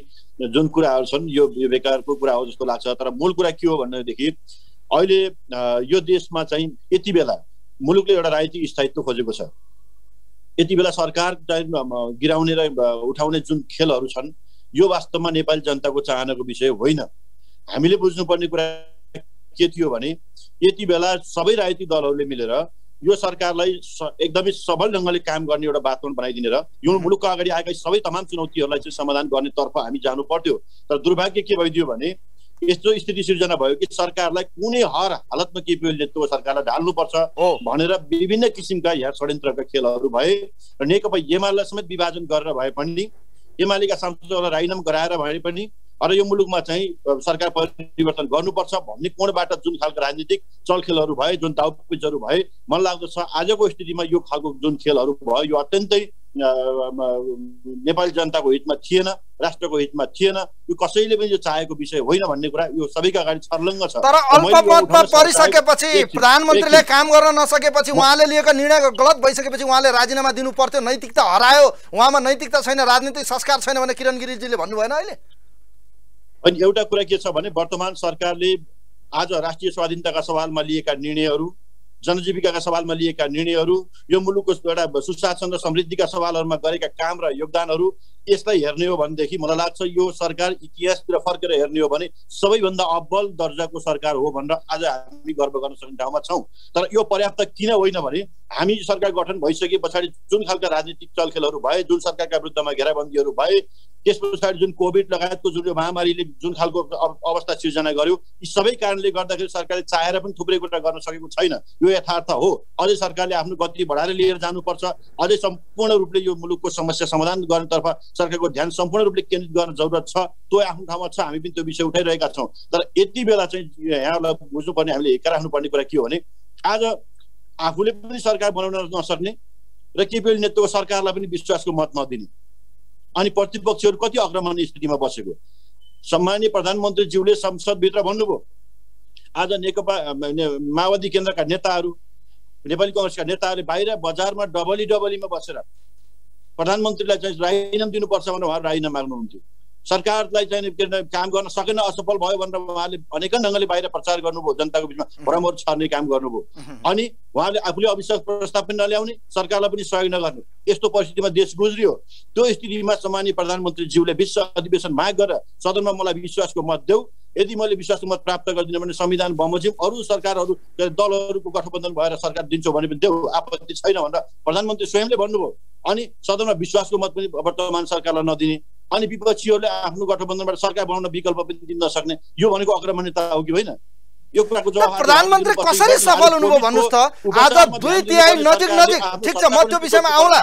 [SPEAKER 3] जुन कुराहरू छन् यो बेकारको कुरा हो जस्तो लाग्छ। तर मूल कुरा के हो भनेदेखि अहिले यो देशमा चाहिँ यति बेला मुलुकले एउटा राजनीतिक स्थायित्व खोजेको छ। यति बेला सरकार गिराउने र उठाउने जुन खेलहरू छन् यो वास्तवमा नेपाली जनताको चाहनाको विषय होइन। हामीले बुझ्नुपर्ने कुरा के थियो भने यति बेला सबै राजनीतिक दलहरूले मिलेर यो सरकारलाई एकदमै सबल ढङ्गले काम गर्ने एउटा वातावरण बनाइदिने र यो मुलुकको अगाडि आएका सबै तमाम चुनौतीहरूलाई चाहिँ समाधान गर्नेतर्फ हामी जानु पर्थ्यो। तर दुर्भाग्य के भइदियो भने यस्तो स्थिति सिर्जना भयो कि सरकारलाई कुनै हर हालतमा केपी ओली नेतृत्वको सरकारलाई ढाल्नुपर्छ भनेर विभिन्न किसिमका यहाँ षड्यन्त्रका खेलहरू भए र नेकपा एमालेलाई समेत विभाजन गरेर भए पनि एमालेका सांसदहरूलाई राजीनामा गराएर भए पनि अरे यो मुलुकमा चाहिँ सरकार परिवर्तन गर्नुपर्छ भन्ने कोणबाट जुन खालको राजनीतिक चलखेलहरू भए, जुन दाउपेचहरू भए, मलाई लाग्दछ आजको स्थितिमा यो खालको जुन खेलहरू भयो यो अत्यन्तै नेपाली जनताको हितमा थिएन, राष्ट्रको हितमा थिएन। यो कसैले पनि यो चाहेको विषय होइन भन्ने कुरा यो सबैका अगाडि छर्लङ्ग छ।
[SPEAKER 1] तर अल्पमतमा परिसकेपछि प्रधानमन्त्रीले काम गर्न नसकेपछि उहाँले लिएको निर्णय गलत भइसकेपछि उहाँले राजीनामा दिनु पर्थ्यो। नैतिकता हरायो, उहाँमा नैतिकता छैन, राजनीतिक संस्कार छैन भने किरण गिरिजीले भन्नु भएन अहिले?
[SPEAKER 3] अनि एउटा कुरा के छ भने वर्तमान सरकारले आज राष्ट्रिय स्वाधीनताका सवालमा लिएका निर्णयहरू, जनजीविकाका सवालमा लिएका निर्णयहरू, यो मुलुकको एउटा सुशासन र समृद्धिका सवालहरूमा गरेका काम र योगदानहरू, यसलाई हेर्ने हो भनेदेखि मलाई लाग्छ यो सरकार इतिहासतिर फर्केर हेर्ने हो भने सबैभन्दा अब्बल दर्जाको सरकार हो भनेर आज हामी गर्व गर्न सक्ने ठाउँमा छौँ। तर यो पर्याप्त किन होइन भने हामी सरकार गठन भइसके पछाडि जुन खालका राजनीतिक चलखेलहरू भए, जुन सरकारका विरुद्धमा घेराबन्दीहरू भए, त्यस पछाडि जुन कोभिड लगायतको जुन महामारीले जुन खालको अवस्था सिर्जना गर्यो, यी सबै कारणले गर्दाखेरि सरकारले चाहेर पनि थुप्रै कुरा गर्न सकेको छैन। यो यथार्थ हो। अझै सरकारले आफ्नो गति बढाएर लिएर जानुपर्छ। अझै सम्पूर्ण रूपले यो मुलुकको समस्या समाधान गर्नेतर्फ सरकारको ध्यान सम्पूर्ण रूपले केन्द्रित गर्न जरुरत छ। त्यो आफ्नो ठाउँमा छ, हामी पनि त्यो विषय उठाइरहेका छौँ। तर यति बेला चाहिँ यहाँलाई बुझ्नुपर्ने, हामीले हेरेर राख्नुपर्ने कुरा के हो भने आज आफूले पनि सरकार बनाउन नसक्ने र केपी ओली नेतृत्वको सरकारलाई पनि विश्वासको मत नदिने अनि प्रतिपक्षहरू कति आक्रमण स्थितिमा बसेको। सम्माननीय प्रधानमन्त्रीज्यूले संसदभित्र भन्नुभयो आज नेकपा माओवादी केन्द्रका नेताहरू, नेपाली कांग्रेसका नेताहरूले बाहिर बजारमा डबलीमा बसेर प्रधानमन्त्रीलाई चाहिँ राजीनामा दिनुपर्छ भनेर उहाँहरू राजीनामा माग्नुहुन्थ्यो। सरकारलाई चाहिँ काम गर्न सकेन, असफल भयो भनेर उहाँले अनेक ढङ्गले बाहिर प्रचार गर्नुभयो, जनताको बिचमा भ्रमहरू छर्ने काम गर्नुभयो। अनि उहाँले आफूले अविश्वास प्रस्ताव पनि नल्याउने, सरकारलाई पनि सहयोग नगर्ने, यस्तो परिस्थितिमा देश गुज्रियो। त्यो स्थितिमा सम्माननीय प्रधानमन्त्रीज्यूले विश्व अधिवेशन माग गरेर सदनमा मलाई विश्वासको मत देऊ, यदि मैले विश्वासको मत प्राप्त गर्दिनँ भने संविधान बमोजिम अरू सरकारहरू दलहरूको गठबन्धन भएर सरकार दिन्छौ भने पनि देऊ, आपत्ति छैन भनेर प्रधानमन्त्री स्वयंले भन्नुभयो। अनि सदनमा विश्वासको मत पनि वर्तमान सरकारलाई नदिने, अनि विपक्षीहरूले आफ्नो गठबन्धनबाट सरकार बनाउन विकल्प पनि दिन नसक्ने, यो भनेको आक्रमणता हो कि होइन? यो कुराको जवाफ
[SPEAKER 1] प्रधानमन्त्री कसरी सफल हुनुभयो भन्नुस् त? आज 2/3 नजिक ठिक छ, म त्यो विषयमा आउला।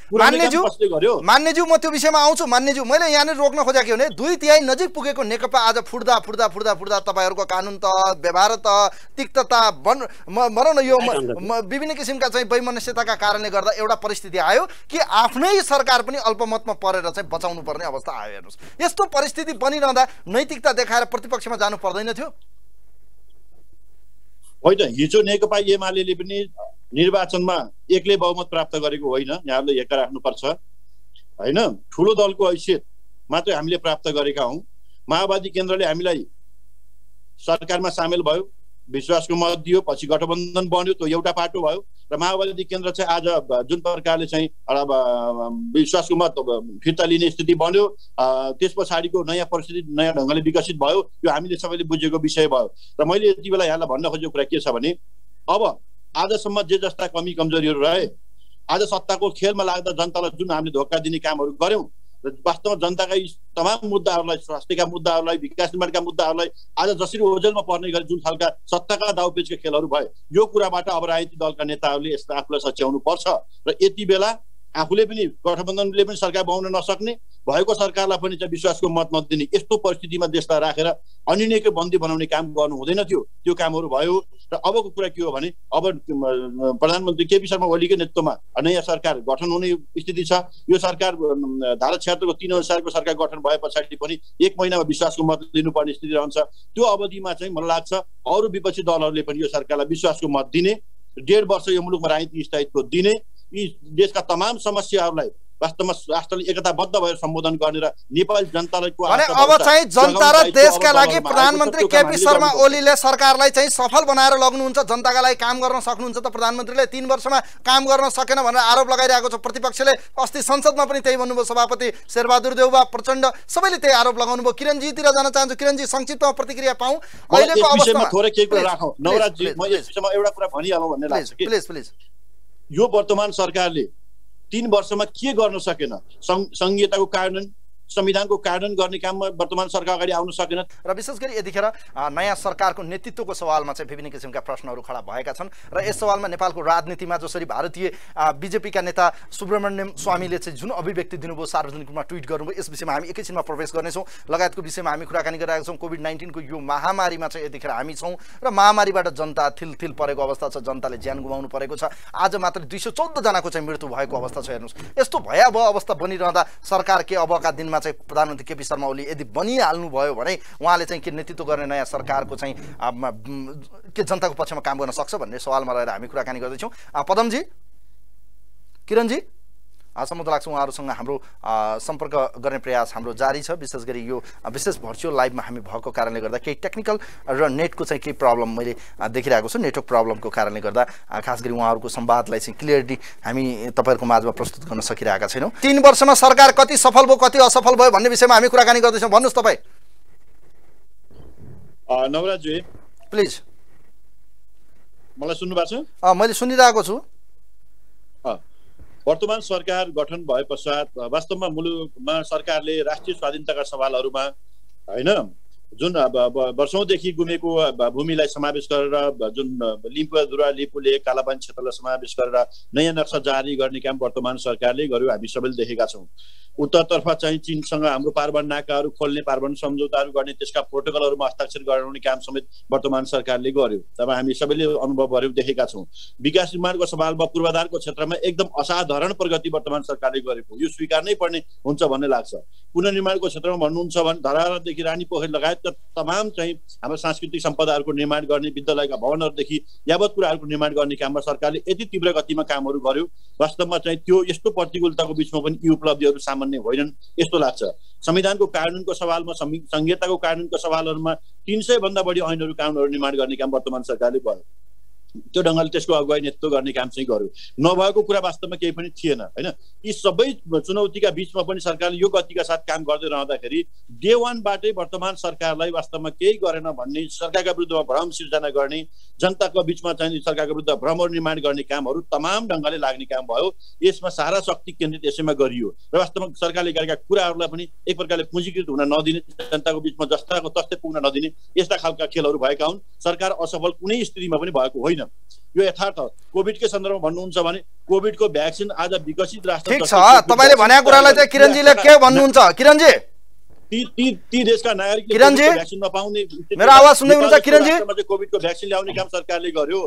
[SPEAKER 1] मान्यज्यू म त्यो विषयमा आउँछु। मान्यज्यू, मैले यहाँनिर रोक्न खोजेको के भने 2/3 नजिक पुगेको नेकपा आज फुट्दा तपाईँहरूको कानुन त, व्यवहार त, तिक्तता भनौँ न, यो विभिन्न किसिमका चाहिँ वैमनस्यताका कारणले गर्दा एउटा परिस्थिति आयो कि आफ्नै सरकार पनि अल्पमतमा परेर चाहिँ बचाउनु पर्ने अवस्था आयो। हेर्नुहोस्, यस्तो परिस्थिति बनिरहँदा नैतिकता देखाएर प्रतिपक्षमा जानु पर्दैन थियो?
[SPEAKER 3] होइन, हिजो नेकपा एमाले पनि निर्वाचनमा एक्लै बहुमत प्राप्त गरेको होइन, यहाँहरूले हेक्का राख्नुपर्छ होइन। ठुलो दलको हैसियत मात्रै हामीले प्राप्त गरेका हौँ। माओवादी केन्द्रले हामीलाई सरकारमा सामेल भयो, विश्वासको मत दियो, पछि गठबन्धन बन्यो, त्यो एउटा पाटो भयो। र माओवादी केन्द्र चाहिँ आज जुन प्रकारले चाहिँ विश्वासको मत फिर्ता लिने स्थिति बन्यो, त्यस पछाडिको नयाँ परिस्थिति नयाँ ढङ्गले विकसित भयो, यो हामीले सबैले बुझेको विषय भयो। र मैले यति बेला यहाँलाई भन्न खोजेको कुरा के छ भने, अब आजसम्म जे जस्ता कमी कमजोरीहरू रहे, आज सत्ताको खेलमा लाग्दा जनतालाई जुन हामीले धोका दिने कामहरू गऱ्यौँ, र वास्तवमा जनताका यी तमाम मुद्दाहरूलाई, स्वास्थ्यका मुद्दाहरूलाई, विकास निर्माणका मुद्दाहरूलाई आज जसरी ओझेलमा पर्ने गरी जुन खालका सत्ताका दाउपेचका खेलहरू भए, यो कुराबाट अब राजनीतिक दलका नेताहरूले यसलाई आफूलाई सच्याउनु पर्छ। र यति बेला आफूले पनि गठबन्धनले पनि सरकार बनाउन नसक्ने, भएको सरकारलाई पनि चाहिँ विश्वासको मत नदिने यस्तो परिस्थितिमा देशलाई राखेर अनिर्णयको बन्दी बनाउने काम गर्नु हुँदैन थियो। त्यो कामहरू भयो। र अबको कुरा के हो भने, अब प्रधानमन्त्री केपी शर्मा ओलीकै नेतृत्वमा नयाँ सरकार गठन हुने स्थिति छ। यो सरकार धारा 76 को 3 अनुसारको सरकार गठन भए पछाडि पनि 1 महिनामा विश्वासको मत दिनुपर्ने स्थिति रहन्छ। त्यो अवधिमा चाहिँ मलाई लाग्छ अरू विपक्षी दलहरूले पनि यो सरकारलाई विश्वासको मत दिने, 1.5 वर्ष यो मुलुकमा राजनीतिक स्थायित्व दिने, यी देशका तमाम समस्याहरूलाई वास्तवमा राष्ट्रले एकताबद्ध भएर सम्बोधन गर्ने र नेपाली जनतालाई
[SPEAKER 1] अब चाहिँ जनता र देशका लागि प्रधानमन्त्री केपी शर्मा ओलीले सरकारलाई चाहिँ सफल बनाएर लग्नुहुन्छ, जनताका लागि काम गर्न सक्नुहुन्छ त? प्रधानमन्त्रीले 3 वर्षमा काम गर्न सकेन भनेर आरोप लगाइरहेको छ प्रतिपक्षले। अस्ति संसदमा पनि त्यही भन्नुभयो, सभापति शेरबहादुर देउवा, प्रचण्ड सबैले त्यही आरोप लगाउनुभयो। किरणजीतिर जान चाहन्छु। किरणजी, संक्षिप्तमा प्रतिक्रिया पाऊँ अहिलेको अवस्थामा।
[SPEAKER 3] थोरै केही कुरा राखौँ नवराजी, म यस विषयमा एउटा कुरा भनिहालौँ भन्ने लाग्छ कि
[SPEAKER 1] प्लिज
[SPEAKER 3] यो वर्तमान सरकारले 3 वर्षमा के गर्न सकेन? संहिताको कार्यान्वयन, संविधानको कार्यान्वयन गर्ने काममा वर्तमान सरकार अगाडि आउन सकेन।
[SPEAKER 1] र विशेष गरी यतिखेर नयाँ सरकारको नेतृत्वको सवालमा चाहिँ विभिन्न किसिमका प्रश्नहरू खडा भएका छन्। र यस सवालमा नेपालको राजनीतिमा जसरी भारतीय बीजेपीका नेता सुब्रमण्यम स्वामीले चाहिँ जुन अभिव्यक्ति दिनुभयो, सार्वजनिक रूपमा ट्विट गर्नुभयो, यस विषयमा हामी एकैछिनमा प्रवेश गर्नेछौँ। लगायतको विषयमा हामी कुराकानी गरिरहेका छौँ। कोभिड-19 को यो महामारीमा चाहिँ यतिखेर हामी छौँ र महामारीबाट जनता थिल परेको अवस्था छ, जनताले ज्यान गुमाउनु परेको छ। आज मात्र 214 जनाको चाहिँ मृत्यु भएको अवस्था छ। हेर्नुहोस्, यस्तो भयावह अवस्था बनिरहँदा सरकार के अबका दिनमा चाहिँ प्रधानमन्त्री केपी शर्मा ओली यदि बनिहाल्नु भयो भने उहाँले चाहिँ के नेतृत्व गर्ने नयाँ सरकारको चाहिँ के जनताको पक्षमा काम गर्न सक्छ भन्ने सवालमा रहेर हामी कुराकानी गर्दैछौँ। पदमजी, किरणजी, आजसम्म त लाग्छ उहाँहरूसँग हाम्रो सम्पर्क गर्ने प्रयास हाम्रो जारी छ। विशेष गरी यो विशेष भर्चुअल लाइभमा हामी भएको कारणले गर्दा केही टेक्निकल र नेटको चाहिँ केही प्रब्लम मैले देखिरहेको छु। नेटवर्क प्रब्लमको कारणले गर्दा खास गरी उहाँहरूको संवादलाई चाहिँ क्लियरली हामी तपाईँहरूको माझमा प्रस्तुत गर्न सकिरहेका छैनौँ। 3 वर्षमा सरकार कति सफल भयो, कति असफल भयो भन्ने विषयमा हामी कुराकानी गर्दैछौँ। भन्नुहोस् तपाईँ।
[SPEAKER 3] नवराजी
[SPEAKER 1] प्लिज।
[SPEAKER 3] मलाई सुन्नु भएको छ?
[SPEAKER 1] मैले सुनिरहेको छु।
[SPEAKER 3] वर्तमान सरकार गठन भए पश्चात वास्तवमा मुलुकमा सरकारले राष्ट्रिय स्वाधीनताका सवालहरूमा होइन जुन वर्षौंदेखि गुमेको भूमिलाई समावेश गरेर, जुन लिम्पुवा लिपु लेक कालापानी क्षेत्रलाई समावेश गरेर नयाँ नक्सा जारी गर्ने काम वर्तमान सरकारले गर्यो। हामी सबैले देखेका छौँ। उत्तरतर्फ चाहिँ चीनसँग हाम्रो पारवहन नाकाहरू खोल्ने, पारवहन सम्झौताहरू गर्ने, त्यसका प्रोटोकलहरूमा हस्ताक्षर गराउने काम समेत वर्तमान सरकारले गर्यो। तब हामी सबैले अनुभव गर्यौँ, देखेका छौँ। विकास निर्माणको सवालमा पूर्वाधारको क्षेत्रमा एकदम असाधारण प्रगति वर्तमान सरकारले गरेको, यो स्वीकार्नै पर्ने हुन्छ भन्ने लाग्छ। पुनर्निर्माणको क्षेत्रमा भन्नुहुन्छ भने धराहरदेखि रानी पोखरी लगायतका तमाम चाहिँ हाम्रो सांस्कृतिक सम्पदाहरूको निर्माण गर्ने, विद्यालयका भवनहरूदेखि यावत कुराहरूको निर्माण गर्ने काममा सरकारले यति तीव्र गतिमा कामहरू गर्यो। वास्तवमा चाहिँ त्यो यस्तो प्रतिकूलताको बिचमा पनि यी उपलब्धिहरू सामान्य होइनन् यस्तो लाग्छ। संविधानको कानुनको सवालमा, संहिताको कानुनको सवालहरूमा 300 भन्दा बढी ऐनहरू कानुनहरू निर्माण गर्ने काम वर्तमान सरकारले गर्यो। त्यो ढङ्गले त्यसको अगुवाई नेतृत्व गर्ने काम चाहिँ गर्यो। नभएको कुरा वास्तवमा केही पनि थिएन हैन। यी सबै चुनौतीका बीचमा पनि सरकारले यो गतिका साथ काम गर्दै रहँदाखेरि डे 1 बाटै वर्तमान सरकारलाई वास्तवमा केही गरेन भन्ने, सरकारका विरुद्धमा भ्रम सिर्जना गर्ने, जनताको बीचमा चाहिँ सरकारको विरुद्ध भ्रम निर्माण गर्ने कामहरू तमाम ढङ्गले लाग्ने काम भयो। यसमा सारा शक्ति केन्द्रित यसैमा गरियो र वास्तवमा सरकारले गरेका कुराहरूलाई पनि एक प्रकारले पुँजीकृत हुन नदिने, जनताको बीचमा जस्ताको तस्तै पुग्न नदिने यस्ता खालका खेलहरू भएका हुन्। सरकार असफल कुनै स्थितिमा पनि भएको होइन। यो यथार्थ कोभिडकै सन्दर्भमा भन्नुहुन्छ भने कोभिडको भ्याक्सिन आज विकसित राष्ट्र
[SPEAKER 1] ठीक छ। तपाईले भनेको कुरालाई चाहिँ किरणजीले के भन्नुहुन्छ? किरणजी,
[SPEAKER 3] ती देशका नागरिकले
[SPEAKER 1] किरणजी
[SPEAKER 3] भ्याक्सिन नपाउने,
[SPEAKER 1] मेरो आवाज सुन्दै हुनुहुन्छ? किरणजी,
[SPEAKER 3] कोभिडको भ्याक्सिन ल्याउने काम सरकारले गर्यो।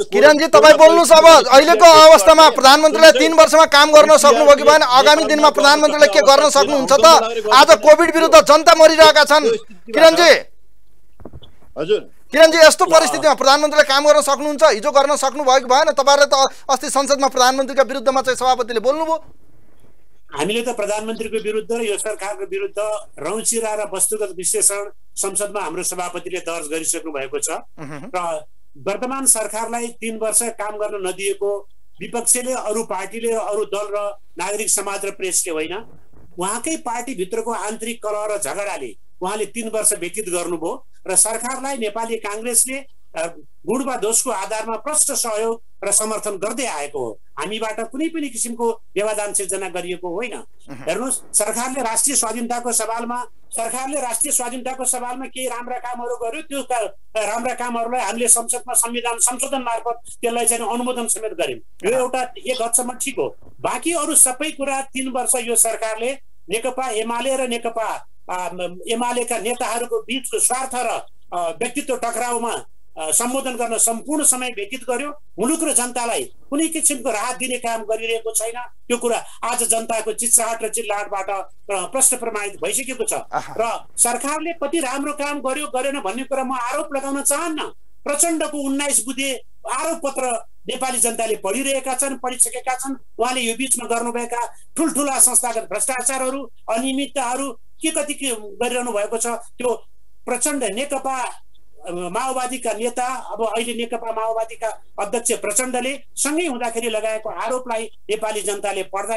[SPEAKER 1] किरणजी तपाई बोल्नुस्। अब अहिलेको अवस्थामा प्रधानमन्त्रीले 3 वर्षमा काम गर्न सक्नुभयो कि भएन? आगामी दिनमा प्रधानमन्त्रीले के गर्न सक्नुहुन्छ त? आज कोभिड विरुद्ध जनता मरिरहेका छन्। किरणजी,
[SPEAKER 3] हजुर
[SPEAKER 1] किरणजी, यस्तो परिस्थितिमा प्रधानमन्त्रीले काम गर्न सक्नुहुन्छ? हिजो गर्न सक्नुभयो कि भएन? तपाईहरुले त अस्ति संसदमा प्रधानमन्त्रीका विरुद्धमा चाहिँ सभापतिले बोल्नुभयो।
[SPEAKER 2] हामीले त प्रधानमन्त्रीको विरुद्ध र यो सरकारको विरुद्ध रौँचिरा र वस्तुगत विश्लेषण संसदमा हाम्रो सभापतिले दर्ज गरिसक्नु भएको छ र वर्तमान सरकारलाई 3 वर्ष काम गर्न नदिएको विपक्षले, अरू पार्टीले, अरू दल र नागरिक समाज र प्रेसले होइन, उहाँकै पार्टीभित्रको आन्तरिक कलह र झगडाले उहाँले 3 वर्ष व्यतीत गर्नुभयो र सरकारलाई नेपाली कांग्रेसले गुण वा दोषको आधारमा प्रष्ट सहयोग र समर्थन गर्दै आएको हो। हामीबाट कुनै पनि किसिमको व्यवधान सिर्जना गरिएको होइन। हेर्नुहोस्, सरकारले राष्ट्रिय स्वाधीनताको सवालमा केही राम्रा कामहरू गर्यो। त्यो राम्रा कामहरूलाई हामीले संसदमा संविधान संशोधन मार्फत त्यसलाई चाहिँ अनुमोदन समेत गर्यौं। यो एउटा एक हदसम्म ठिक हो। बाँकी अरू सबै कुरा 3 वर्ष यो सरकारले नेकपा एमाले र नेकपा एमालेका नेताहरूको बीचको स्वार्थ र व्यक्तित्व टकराउमा सम्बोधन गर्न सम्पूर्ण समय व्यतीत गर्यो। मुलुक र जनतालाई कुनै किसिमको राहत दिने काम गरिरहेको छैन। त्यो कुरा आज जनताको चिच्चाहट र चिल्लाहटबाट प्रष्ट प्रमाणित भइसकेको छ र सरकारले कति राम्रो काम गर्यो गरेन भन्ने कुरा म आरोप लगाउन चाहन्न। प्रचण्डको 19 बुँदे आरोप पत्र नेपाली जनताले पढिरहेका छन्, पढिसकेका छन्। उहाँले यो बीचमा गर्नुभएका ठुल्ठुला संस्थागत भ्रष्टाचारहरू, अनियमितताहरू के कति के गरिरहनु भएको छ। त्यो प्रचण्ड नेकपा माओवादीका नेता, अब अहिले नेकपा माओवादीका अध्यक्ष प्रचण्डले सँगै हुँदाखेरि लगाएको आरोपलाई नेपाली जनताले पढ्दा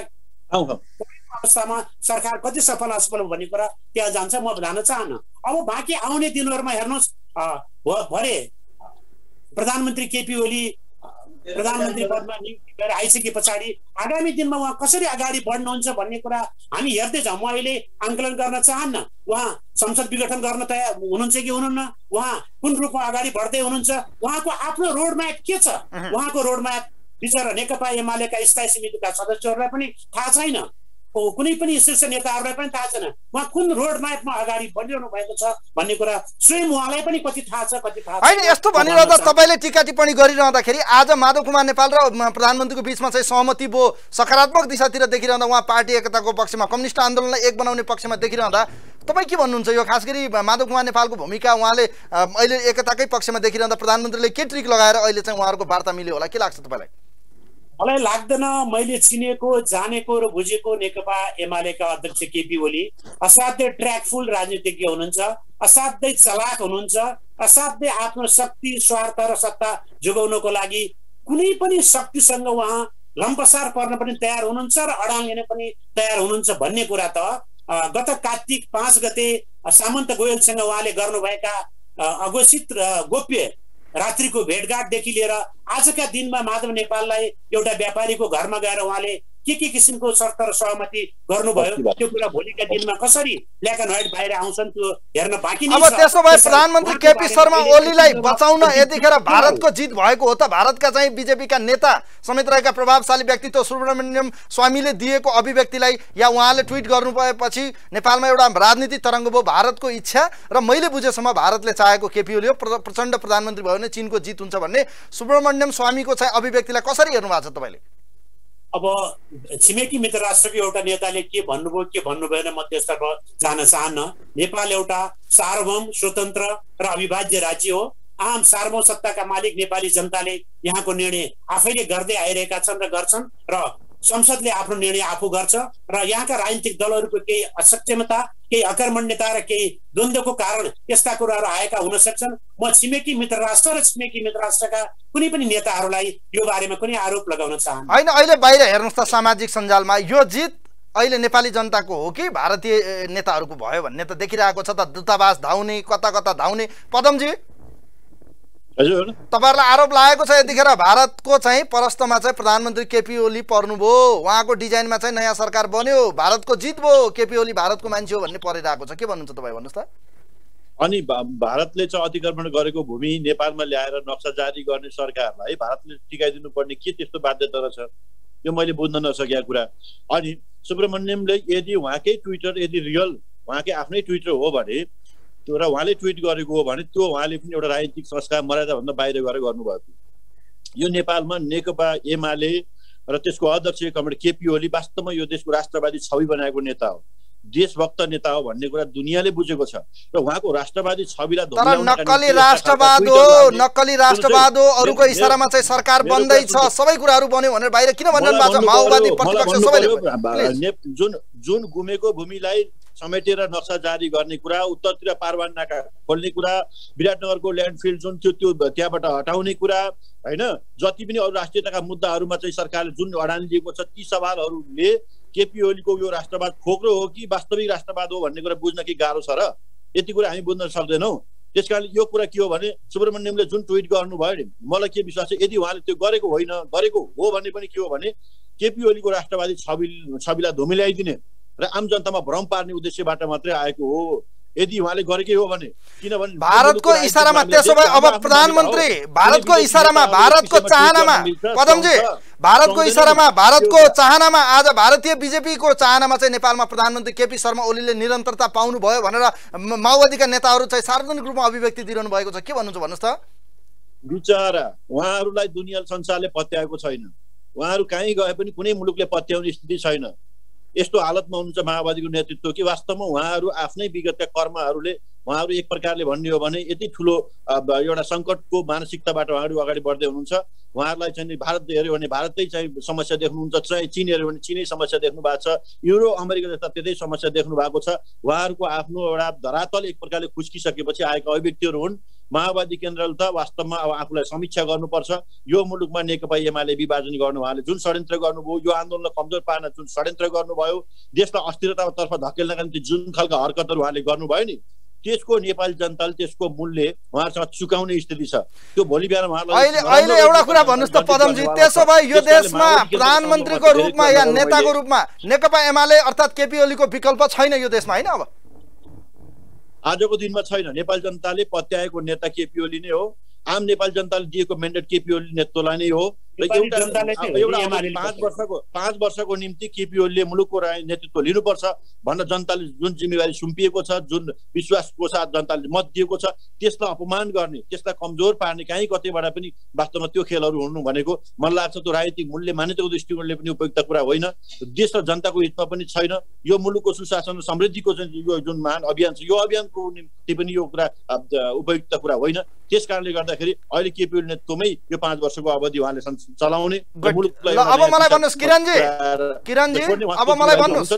[SPEAKER 2] अवस्थामा सरकार कति सफल असफल भन्ने कुरा त्यहाँ जान्छ। म भन्न चाहन्न। अब बाँकी आउने दिनहरूमा हेर्नुहोस्, भरे प्रधानमन्त्री केपी ओली प्रधानमन्त्री पदमा नियुक्ति भएर आइसके पछाडि आगामी दिनमा उहाँ कसरी अगाडि बढ्नुहुन्छ भन्ने कुरा हामी हेर्दै जाउँ। म अहिले आंकलन गर्न चाहन्न उहाँ संसद विघटन गर्न तयार हुनुहुन्छ कि हुनुहुन्न, उहाँ कुन रूपमा अगाडि बढ्दै हुनुहुन्छ, उहाँको आफ्नो रोडम्याप के छ। उहाँको रोडम्याप बिचरा नेकपा एमालेका स्थायी समितिका सदस्यहरूलाई पनि थाहा छैन, कुनै पनि शीर्ष नेताहरूलाई पनि थाहा छैन उहाँ कुन रोडम्यापमा अगाडि बढिरहनु भएको छ भन्ने कुरा स्वयं उहाँलाई पनि कति थाहा छ कति थाहा छैन।
[SPEAKER 1] हैन, यस्तो भनिरहँदा तपाईले टीका टिप्पणी गरिरहँदाखेरि आज माधव कुमार नेपाल र प्रधानमन्त्रीको बीचमा चाहिँ सहमति भयो, सकारात्मक दिशातिर देखिरहँदा उहाँ पार्टी एकताको पक्षमा, कम्युनिस्ट आन्दोलनलाई एक बनाउने पक्षमा देखिरहँदा तपाई के भन्नुहुन्छ? यो खास गरी माधव कुमार नेपालको भूमिका, उहाँले अहिले एकताकै पक्षमा देखिरहँदा प्रधानमन्त्रीले के ट्रिक लगाएर अहिले चाहिँ उहाँहरूको वार्ता मिल्यो होला, के लाग्छ तपाईलाई?
[SPEAKER 2] मलाई लाग्दैन। मैले चिनेको जानेको र बुझेको नेकपा एमालेका अध्यक्ष केपी ओली असाध्यै ट्र्याकफुल राजनीतिज्ञ हुनुहुन्छ, असाध्यै चलाक हुनुहुन्छ, असाध्यै आफ्नो शक्ति स्वार्थ र सत्ता जोगाउनको लागि कुनै पनि शक्तिसँग उहाँ लम्पसार पर्न पनि तयार हुनुहुन्छ र अडान लिन पनि तयार हुनुहुन्छ भन्ने कुरा त गत कार्तिक 5 गते सामन्त गोयलसँग उहाँले गर्नुभएका अघोषित गोप्य रात्रिको भेटघाटदेखि लिएर आजका दिनमा माधव नेपाललाई एउटा व्यापारीको घरमा गएर उहाँले के किसिमको शर्त र सहमति गर्नुभयो, त्यो कुरा भोलिका दिनमा कसरी ब्ल्याक एन्ड व्हाइट बाहिर आउँछन् त्यो हेर्न बाँकी नै छ।
[SPEAKER 1] अब त्यसो भए प्रधानमन्त्री केपी शर्मा ओलीलाई बचाउन यतिखेर भारतको जित भएको हो त? भारतका चाहिँ बीजेपीका नेता समेत रहेका प्रभावशाली व्यक्तित्व सुब्रमण्यम स्वामीले दिएको अभिव्यक्तिलाई या उहाँले ट्विट गर्नु भएपछि नेपालमा एउटा राजनीतिक तरङ्ग भयो, भारतको इच्छा र मैले बुझेसम्म भारतले चाहेको केपी ओली हो, प्रचण्ड प्रधानमन्त्री भयो भने चीनको जित हुन्छ भन्ने सुब्रमण्यम स्वामीको चाहिँ अभिव्यक्तिलाई कसरी हेर्नु भएको छ तपाईले?
[SPEAKER 2] अब छिमेकी मित्र राष्ट्रको एउटा नेताले के भन्नुभयो के भन्नु भएन म त्यसतर्फ जान चाहन्न। नेपाल एउटा सार्वभौम स्वतन्त्र र अविभाज्य राज्य हो। आम सार्वभौम सत्ताका मालिक नेपाली जनताले यहाँको निर्णय आफैले गर्दै आइरहेका छन् र गर्छन् र संसदले आफ्नो निर्णय आफू गर्छ र यहाँका राजनीतिक दलहरूको केही असक्षमता, केही अकर्मण्यता र केही द्वन्द्वको कारण यस्ता कुराहरू आएका हुन सक्छन्। म छिमेकी मित्र राष्ट्र र छिमेकी मित्र राष्ट्रका कुनै पनि नेताहरूलाई यो बारेमा कुनै आरोप लगाउन चाहन्छु।
[SPEAKER 1] होइन, अहिले बाहिर हेर्नुहोस् त सामाजिक सञ्जालमा यो जित अहिले नेपाली जनताको हो कि भारतीय नेताहरूको भयो भन्ने त देखिरहेको छ त। दूतावास धाउने, कता कता धाउने। पदमजी,
[SPEAKER 3] हजुर,
[SPEAKER 1] तपाईहरुलाई आरोप लागेको छ यतिखेर भारतको चाहिँ परस्तमा चाहिँ प्रधानमन्त्री केपी ओली पर्नुभयो, उहाँको डिजाइनमा चाहिँ नयाँ सरकार बन्यो, भारतको जित भयो, केपी ओली भारतको मान्छे हो भन्ने परिरहेको छ। के भन्नुहुन्छ तपाईँ, भन्नुहोस् त।
[SPEAKER 3] अनि भारतले चाहिँ अतिक्रमण गरेको भूमि नेपालमा ल्याएर नक्सा जारी गर्ने सरकारलाई भारतले टिकाइदिनु पर्ने के त्यस्तो बाध्यता छ? यो मैले बुझ्न नसकेको कुरा। अनि सुब्रमण्यमले यदि उहाँकै ट्विटर यदि रियल उहाँकै आफ्नै ट्विटर हो भने र उहाँले ट्विट गरेको हो भने त्यो उहाँले पनि एउटा राजनीतिक संस्कार मर्यादाभन्दा बाहिर गएर गर्नुभएको। यो नेपालमा नेकपा एमाले र त्यसको अध्यक्ष कमरेड केपी ओली वास्तवमा यो देशको राष्ट्रवादी छवि बनाएको नेता हो, देशभक्त नेता हो भन्ने कुरा दुनियाँले बुझेको छ। र उहाँको राष्ट्रवादी छविलाई
[SPEAKER 1] नक्कली राष्ट्रवाद हो, नक्कली राष्ट्रवाद हो, अरूको इशारामा चाहिँ सरकार बन्दैछ, सबै कुराहरू बन्यो भनेर बाहिर किन भनिरहनु भएको छ? माओवादी प्रतिपक्ष सबैले
[SPEAKER 3] जुन गुमेको भूमिलाई समेटेर नक्सा जारी गर्ने कुरा, उत्तरतिर पारवान नाका खोल्ने कुरा, विराटनगरको ल्यान्डफिल्ड जुन थियो त्यो त्यहाँबाट हटाउने कुरा, होइन, जति पनि अरू राष्ट्रियताका मुद्दाहरूमा चाहिँ सरकारले जुन अडान लिएको छ ती सवालहरूले केपी ओलीको यो राष्ट्रवाद खोक्रो हो कि वास्तविक राष्ट्रवाद हो भन्ने कुरा बुझ्न के गाह्रो छ र? यति कुरा हामी बुझ्न सक्दैनौँ। त्यसकारणले यो कुरा के हो भने सुब्रमण्यमले जुन ट्विट गर्नुभयो नि, मलाई के विश्वास छ यदि उहाँले त्यो गरेको होइन, गरेको हो भने पनि के हो भने केपी ओलीको राष्ट्रवादी छविलाई धुमिल्याइदिने र आम जनतामा भ्रम पार्ने उद्देश्यबाट मात्रै आएको हो यदि उहाँले गरेकै हो भने। किनभने
[SPEAKER 1] भारतको इशारामा, त्यसो भए अब प्रधानमन्त्री भारतको इशारामा, भारतको चाहनामा, पदमजी भारतको इशारामा, भारतको चाहनामा आज भारतीय बीजेपीको चाहनामा चाहिँ नेपालमा प्रधानमन्त्री केपी शर्मा ओलीले निरन्तरता पाउनु भयो भनेर माओवादीका नेताहरू चाहिँ सार्वजनिक रूपमा अभिव्यक्ति दिइरहनु भएको छ। के भन्नुहुन्छ, भन्नुहोस् त।
[SPEAKER 3] बिचरा उहाँहरूलाई दुनिया संसारले पत्याएको छैन, उहाँहरू कहीँ गए पनि कुनै मुलुकले पत्याउने स्थिति छैन। यस्तो हालतमा हुनुहुन्छ माओवादीको नेतृत्व कि वास्तवमा उहाँहरू आफ्नै विगतका कर्महरूले उहाँहरू एक प्रकारले भन्ने हो भने यति ठुलो एउटा सङ्कटको मानसिकताबाट उहाँहरू अगाडि बढ्दै हुनुहुन्छ। उहाँहरूलाई चाहिँ भारत हेऱ्यो भने भारतै चाहिँ समस्या देख्नुहुन्छ, चाहिँ चीन हेऱ्यो भने चीनै समस्या देख्नु भएको छ, युरो अमेरिका जस्ता त्यतै समस्या देख्नु भएको छ। उहाँहरूको आफ्नो एउटा धरातल एक प्रकारले खुस्किसकेपछि आएका अभिव्यक्तिहरू हुन्। माओवादी केन्द्रले त वास्तवमा अब आफूलाई समीक्षा गर्नुपर्छ। यो मुलुकमा नेकपा एमाले विभाजन गर्नु उहाँले जुन षड्यन्त्र गर्नुभयो, यो आन्दोलनलाई कमजोर पार्न जुन षड्यन्त्र गर्नुभयो, देशलाई अस्थिरतातर्फ धकेल्नका निम्ति जुन खालका हरकतहरू उहाँले गर्नुभयो नि, त्यसको नेपाली जनताले त्यसको मूल्य उहाँहरूसँग चुकाउने स्थिति छ। त्यो भोलि बिहान उहाँलाई
[SPEAKER 1] अहिले एउटा कुरा भन्नुहोस् त पदमजी, त्यसो भए यो देशमा प्रधानमन्त्रीको रूपमा या नेताको रूपमा नेकपा एमाले अर्थात् केपी ओलीको विकल्प छैन यो देशमा, होइन? अब
[SPEAKER 3] आजको दिनमा छैन। नेपाली जनताले पत्याएको नेता केपी ओली नै हो। आम नेपाली जनताले दिएको मेन्डेट केपी ओली नेतृत्वलाई नै हो। र एउटा 5 वर्षको निम्ति केपी ओलीले मुलुकको नेतृत्व लिनुपर्छ भनेर जनताले जुन जिम्मेवारी सुम्पिएको छ, जुन विश्वासको साथ जनताले मत दिएको छ, त्यसलाई अपमान गर्ने, त्यसलाई कमजोर पार्ने कहीँ कतैबाट पनि वास्तवमा त्यो खेलहरू हुनु भनेको मलाई लाग्छ त्यो राजनीतिक मूल्य मान्यताको दृष्टिकोणले पनि उपयुक्त कुरा होइन, देश र जनताको हितमा पनि छैन। यो मुलुकको सुशासन र समृद्धिको यो जुन महान अभियान छ, यो अभियानको निम्ति पनि यो कुरा उपयुक्त कुरा होइन। त्यस कारणले गर्दाखेरि अहिले केपी ओली नेतृत्वमै यो 5 वर्षको अवधि उहाँले चलाउने।
[SPEAKER 1] अब मलाई भन्नुहोस् किरणजी, अब मलाई भन्नुहोस्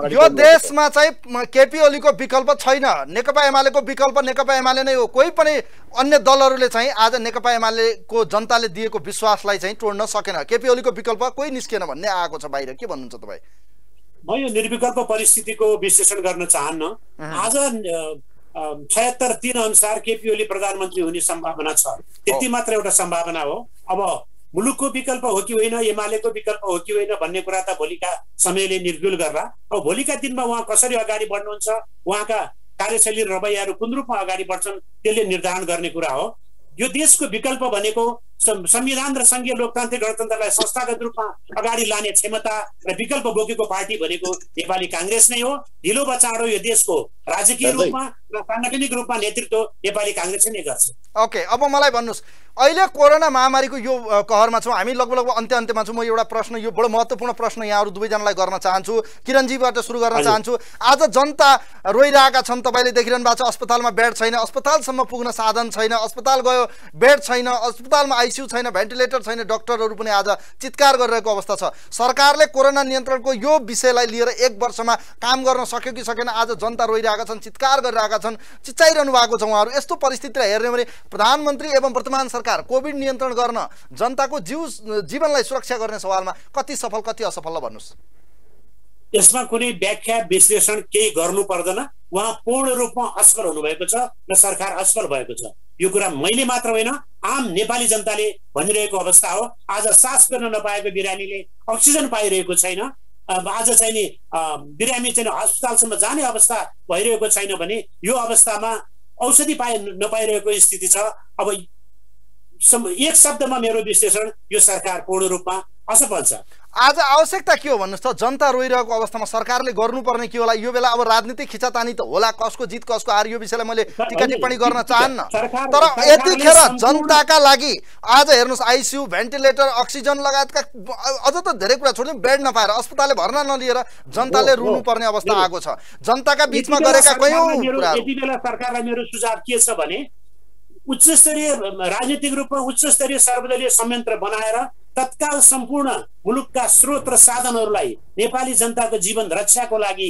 [SPEAKER 1] यो देशमा चाहिँ केपी ओलीको विकल्प छैन, नेकपा एमालेको विकल्प नेकपा एमाले नै हो। कोही पनि अन्य दलहरूले चाहिँ आज नेकपा एमालेको जनताले दिएको विश्वासलाई चाहिँ तोड्न सकेन, केपी ओलीको विकल्प कोही निस्केन भन्ने आएको छ बाहिर। के भन्नुहुन्छ तपाईँ?
[SPEAKER 2] म यो निर्विकल्प परिस्थितिको विश्लेषण गर्न चाहन्न। आज 76-3 अनुसार केपी ओली प्रधानमन्त्री हुने सम्भावना छ, त्यति मात्र एउटा सम्भावना हो। अब मुलुकको विकल्प हो कि होइन, एमालेको विकल्प हो कि होइन भन्ने कुरा त भोलिका समयले निर्गुल गर्ला। अब भोलिका दिनमा उहाँ कसरी अगाडि बढ्नुहुन्छ, उहाँका कार्यशैली रवैयाहरू कुन रूपमा अगाडि बढ्छन्, त्यसले निर्धारण गर्ने कुरा हो। यो देशको विकल्प भनेको संविधान र संघीय लोकतान्त्रिक गणतन्त्रलाई संस्थागत रूपमा अगाडि लाने क्षमता र विकल्प बोकेको पार्टी भनेको नेपाली काङ्ग्रेस नै हो। ढिलो बचाडो यो देशको राजकीय रूपमा र साङ्गठनिक रूपमा नेतृत्व नेपाली काङ्ग्रेसले नै गर्छ।
[SPEAKER 1] ओके, अब मलाई भन्नुहोस् अहिले कोरोना महामारीको यो कहरमा छौँ हामी, लगभग अन्त्यमा छौँ। म एउटा प्रश्न, यो बडो महत्त्वपूर्ण प्रश्न यहाँहरू दुवैजनालाई गर्न चाहन्छु। किरणजीबाट सुरु गर्न चाहन्छु। आज जनता रोइरहेका छन्, तपाईँले देखिरहनु भएको छ अस्पतालमा बेड छैन, अस्पतालसम्म पुग्न साधन छैन, अस्पताल गयो बेड छैन, अस्पतालमा आइसियु छैन, भेन्टिलेटर छैन, डाक्टरहरू पनि आज चित्कार गरिरहेको अवस्था छ। सरकारले कोरोना नियन्त्रणको यो विषयलाई लिएर 1 वर्षमा काम गर्न सक्यो कि सकेन, आज जनता रोइरहेका छन्, चित्कार गरिरहेका छन्, चिच्चाइरहनु भएको छ उहाँहरू। यस्तो परिस्थितिलाई हेर्ने भने प्रधानमन्त्री एवं वर्तमान सरकार कोभिड नियन्त्रण गर्न, जनताको जीवनलाई सुरक्षा गर्ने सवालमा कति सफल कति असफल ल भन्नुहोस्।
[SPEAKER 2] यसमा कुनै व्याख्या विश्लेषण केही गर्नु पर्दैन। उहाँ पूर्ण रूपमा असफल हुनुभएको छ र सरकार असफल भएको छ। यो कुरा मैले मात्र होइन, आम नेपाली जनताले भनिरहेको अवस्था हो। आज सास फेर्न नपाएको बिरामीले अक्सिजन पाइरहेको छैन, आज चाहिँ नि बिरामी चाहिँ अस्पतालसम्म जाने अवस्था भइरहेको छैन भने यो अवस्थामा औषधि नपाइरहेको स्थिति छ। अब एक शब्दमा मेरो विश्लेषण, यो सरकार पूर्ण रूपमा असफल छ।
[SPEAKER 1] आज आवश्यकता के हो भन्नुहोस् त? जनता रोइरहेको अवस्थामा सरकारले गर्नुपर्ने के होला? यो बेला अब राजनीतिक खिचातानी त होला, कसको जित कसको हार, यो विषयलाई मैले टिका टिप्पणी गर्न चाहन्न, तर यतिखेर जनताका लागि आज हेर्नुहोस् आइसियु, भेन्टिलेटर, अक्सिजन लगायतका अझ त धेरै कुरा छोड्नु, बेड नपाएर अस्पतालले भर्ना नलिएर जनताले रुनुपर्ने अवस्था आएको छ। जनताका बीचमा गरेका कयौं कुराहरू।
[SPEAKER 2] यति बेला सरकारलाई मेरो सुझाव के छ भने उच्चस्तरीय राजनीतिक रूपमा उच्चस्तरीय सर्वदलीय संयन्त्र बनाएर तत्काल सम्पूर्ण मुलुकका स्रोत र साधनहरूलाई नेपाली जनताको जीवन रक्षाको लागि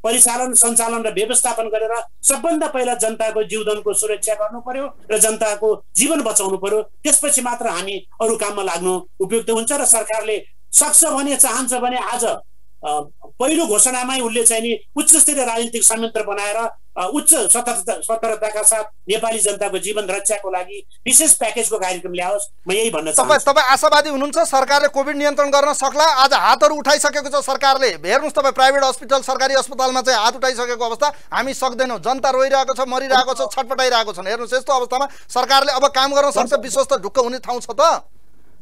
[SPEAKER 2] परिचालन, सञ्चालन र व्यवस्थापन गरेर सबभन्दा पहिला जनताको जीवनको सुरक्षा गर्नु पर्यो र जनताको जीवन बचाउनु पर्यो। त्यसपछि मात्र हामी अरू काममा लाग्नु उपयुक्त हुन्छ। र सरकारले सक्छ भने, चाहन्छ भने आज पहिलो घोषणामै उसले चाहिँ नि उच्चस्तरीय राजनीतिक संयन्त्र बनाएर उच्च सतर्कताका साथ नेपाली जनताको जीवन रक्षाको लागि विशेष प्याकेजको कार्यक्रम ल्याओस्। म यही भन्न चाहन्छु।
[SPEAKER 1] तपाईँ आशावादी हुनुहुन्छ सरकारले कोभिड नियन्त्रण गर्न सक्ला? आज हातहरू उठाइसकेको छ सरकारले। हेर्नुहोस् तपाईँ प्राइभेट हस्पिटल, सरकारी अस्पतालमा चाहिँ हात उठाइसकेको अवस्था, हामी सक्दैनौँ, जनता रोइरहेको छ, मरिरहेको छ, छटपटाइरहेको छन्। हेर्नुहोस् यस्तो अवस्थामा सरकारले अब काम गर्न सक्छ? विश्वस्त ढुक्क हुने ठाउँ छ त?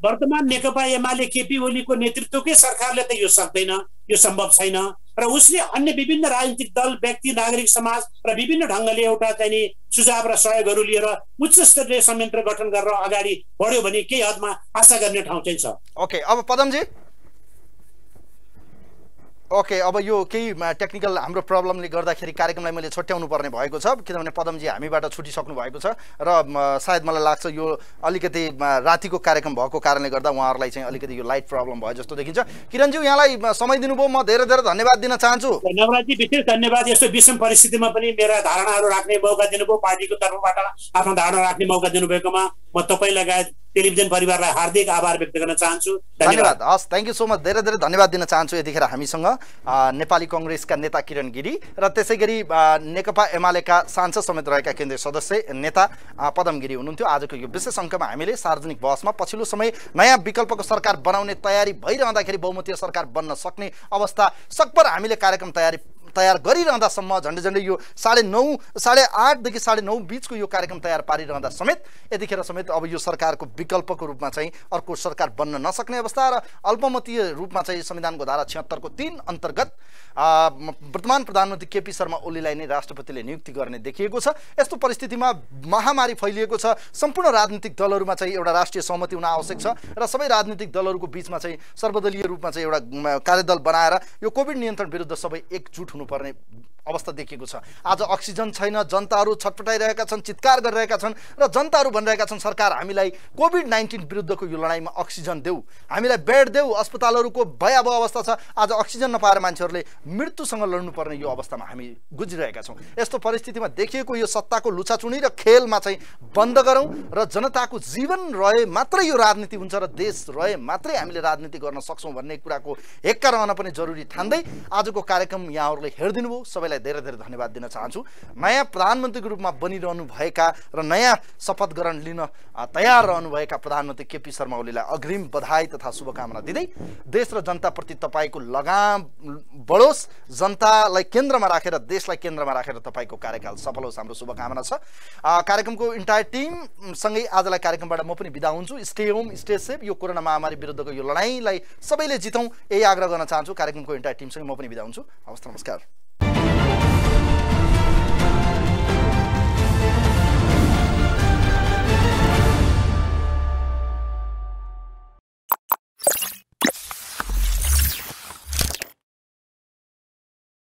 [SPEAKER 2] वर्तमान नेकपा एमाले केपी ओलीको नेतृत्वकै सरकारले त यो सक्दैन, यो सम्भव छैन। र उसले अन्य विभिन्न राजनीतिक दल, व्यक्ति, नागरिक समाज र विभिन्न ढङ्गले एउटा चाहिँ सुझाव र सहयोगहरू लिएर उच्च स्तरीय संयन्त्र गठन गरेर अगाडि बढ्यो भने केही हदमा आशा गर्ने ठाउँ चाहिँ छ।
[SPEAKER 1] ओके, अब पदमजी। ओके, अब यो केही टेक्निकल हाम्रो प्रब्लमले गर्दाखेरि कार्यक्रमलाई मैले छुट्याउनु पर्ने भएको छ, किनभने पदमजी हामीबाट छुटिसक्नु भएको छ र सायद मलाई लाग्छ यो अलिकति रातिको कार्यक्रम भएको कारणले गर्दा उहाँहरूलाई चाहिँ अलिकति यो लाइट प्रब्लम भयो जस्तो देखिन्छ। किरणज्यू, यहाँलाई समय दिनुभयो, म धेरै धेरै धन्यवाद दिन चाहन्छु।
[SPEAKER 2] धन्यवादजी, विशेष धन्यवाद। यस्तो विषम परिस्थितिमा पनि मेरा धारणाहरू राख्ने मौका दिनुभयो, पार्टीको तर्फबाट आफ्नो धारणा राख्ने मौका दिनुभएकोमा म तपाईँ लगायत टेलिभिजन परिवारलाई हार्दिक आभार व्यक्त गर्न चाहन्छु।
[SPEAKER 1] धन्यवाद। हस्, थ्याङ्क यू सो मच। धेरै धेरै धन्यवाद दिन चाहन्छु। यतिखेर हामीसँग नेपाली कङ्ग्रेसका नेता किरण गिरी र त्यसै गरी नेकपा एमालेका सांसद समेत रहेका केन्द्रीय सदस्य नेता पदम गिरी हुनुहुन्थ्यो। आजको यो विशेष अङ्कमा हामीले सार्वजनिक बहसमा पछिल्लो समय नयाँ विकल्पको सरकार बनाउने तयारी भइरहँदाखेरि बहुमतीय सरकार बन्न सक्ने अवस्था सकभर हामीले कार्यक्रम तयार गरिरहँदासम्म झन्डै यो 9:30 8:30 9:30 बिचको यो कार्यक्रम तयार पारिरहँदा समेत यतिखेर समेत अब यो सरकारको विकल्पको रूपमा चाहिँ अर्को सरकार बन्न नसक्ने अवस्था र अल्पमतीय रूपमा चाहिँ संविधानको धारा 76 को 3 अन्तर्गत वर्तमान प्रधानमन्त्री केपी शर्मा ओलीलाई नै राष्ट्रपतिले नियुक्ति गर्ने देखिएको छ। यस्तो परिस्थितिमा महामारी फैलिएको छ, सम्पूर्ण राजनीतिक दलहरूमा चाहिँ एउटा राष्ट्रिय सहमति हुन आवश्यक छ र सबै राजनीतिक दलहरूको बीचमा चाहिँ सर्वदलीय रूपमा चाहिँ एउटा कार्यदल बनाएर यो कोभिड नियन्त्रण विरुद्ध सबै एकजुट हुनुपर्ने अवस्था देखिएको छ। आज अक्सिजन छैन, जनताहरू छटपटाइरहेका छन्, चित्कार गरिरहेका छन् र जनताहरू भनिरहेका छन् सरकार हामीलाई कोभिड-19 विरुद्धको यो लडाइँमा अक्सिजन देऊ, हामीलाई बेड देऊ। अस्पतालहरूको भयावह अवस्था छ, आज अक्सिजन नपाएर मान्छेहरूले मृत्युसँग लड्नुपर्ने यो अवस्थामा हामी गुज्रिरहेका छौँ। यस्तो परिस्थितिमा देखिएको यो सत्ताको लुछाचुनी र खेलमा चाहिँ बन्द गरौँ र जनताको जीवन रहे मात्रै यो राजनीति हुन्छ र देश रहे मात्रै हामीले राजनीति गर्न सक्छौँ भन्ने कुराको हेक्का रहन पनि जरुरी ठान्दै आजको कार्यक्रम यहाँहरूले हेरिदिनु भयो। सबैलाई धेरै धेरै धन्यवाद दिन चाहन्छु। नयाँ प्रधानमन्त्रीको रूपमा बनिरहनु भएका र नयाँ शपथ ग्रहण लिन तयार रहनुभएका प्रधानमन्त्री केपी शर्मा ओलीलाई अग्रिम बधाई तथा शुभकामना दिँदै देश र जनताप्रति तपाईँको लगाम बढोस्, जनतालाई केन्द्रमा राखेर देशलाई केन्द्रमा राखेर तपाईँको कार्यकाल सफल होस्, हाम्रो शुभकामना छ। कार्यक्रमको इन्टायर टिमसँगै आजलाई कार्यक्रमबाट म पनि बिदा हुन्छु। Stay home, stay safe. यो कोरोना महामारी विरुद्धको यो लडाइँलाई सबैले जितौँ यही आग्रह गर्न चाहन्छु। कार्यक्रमको इन्टायर टिमसँगै म पनि बिदा हुन्छु। हवस्, नमस्कार।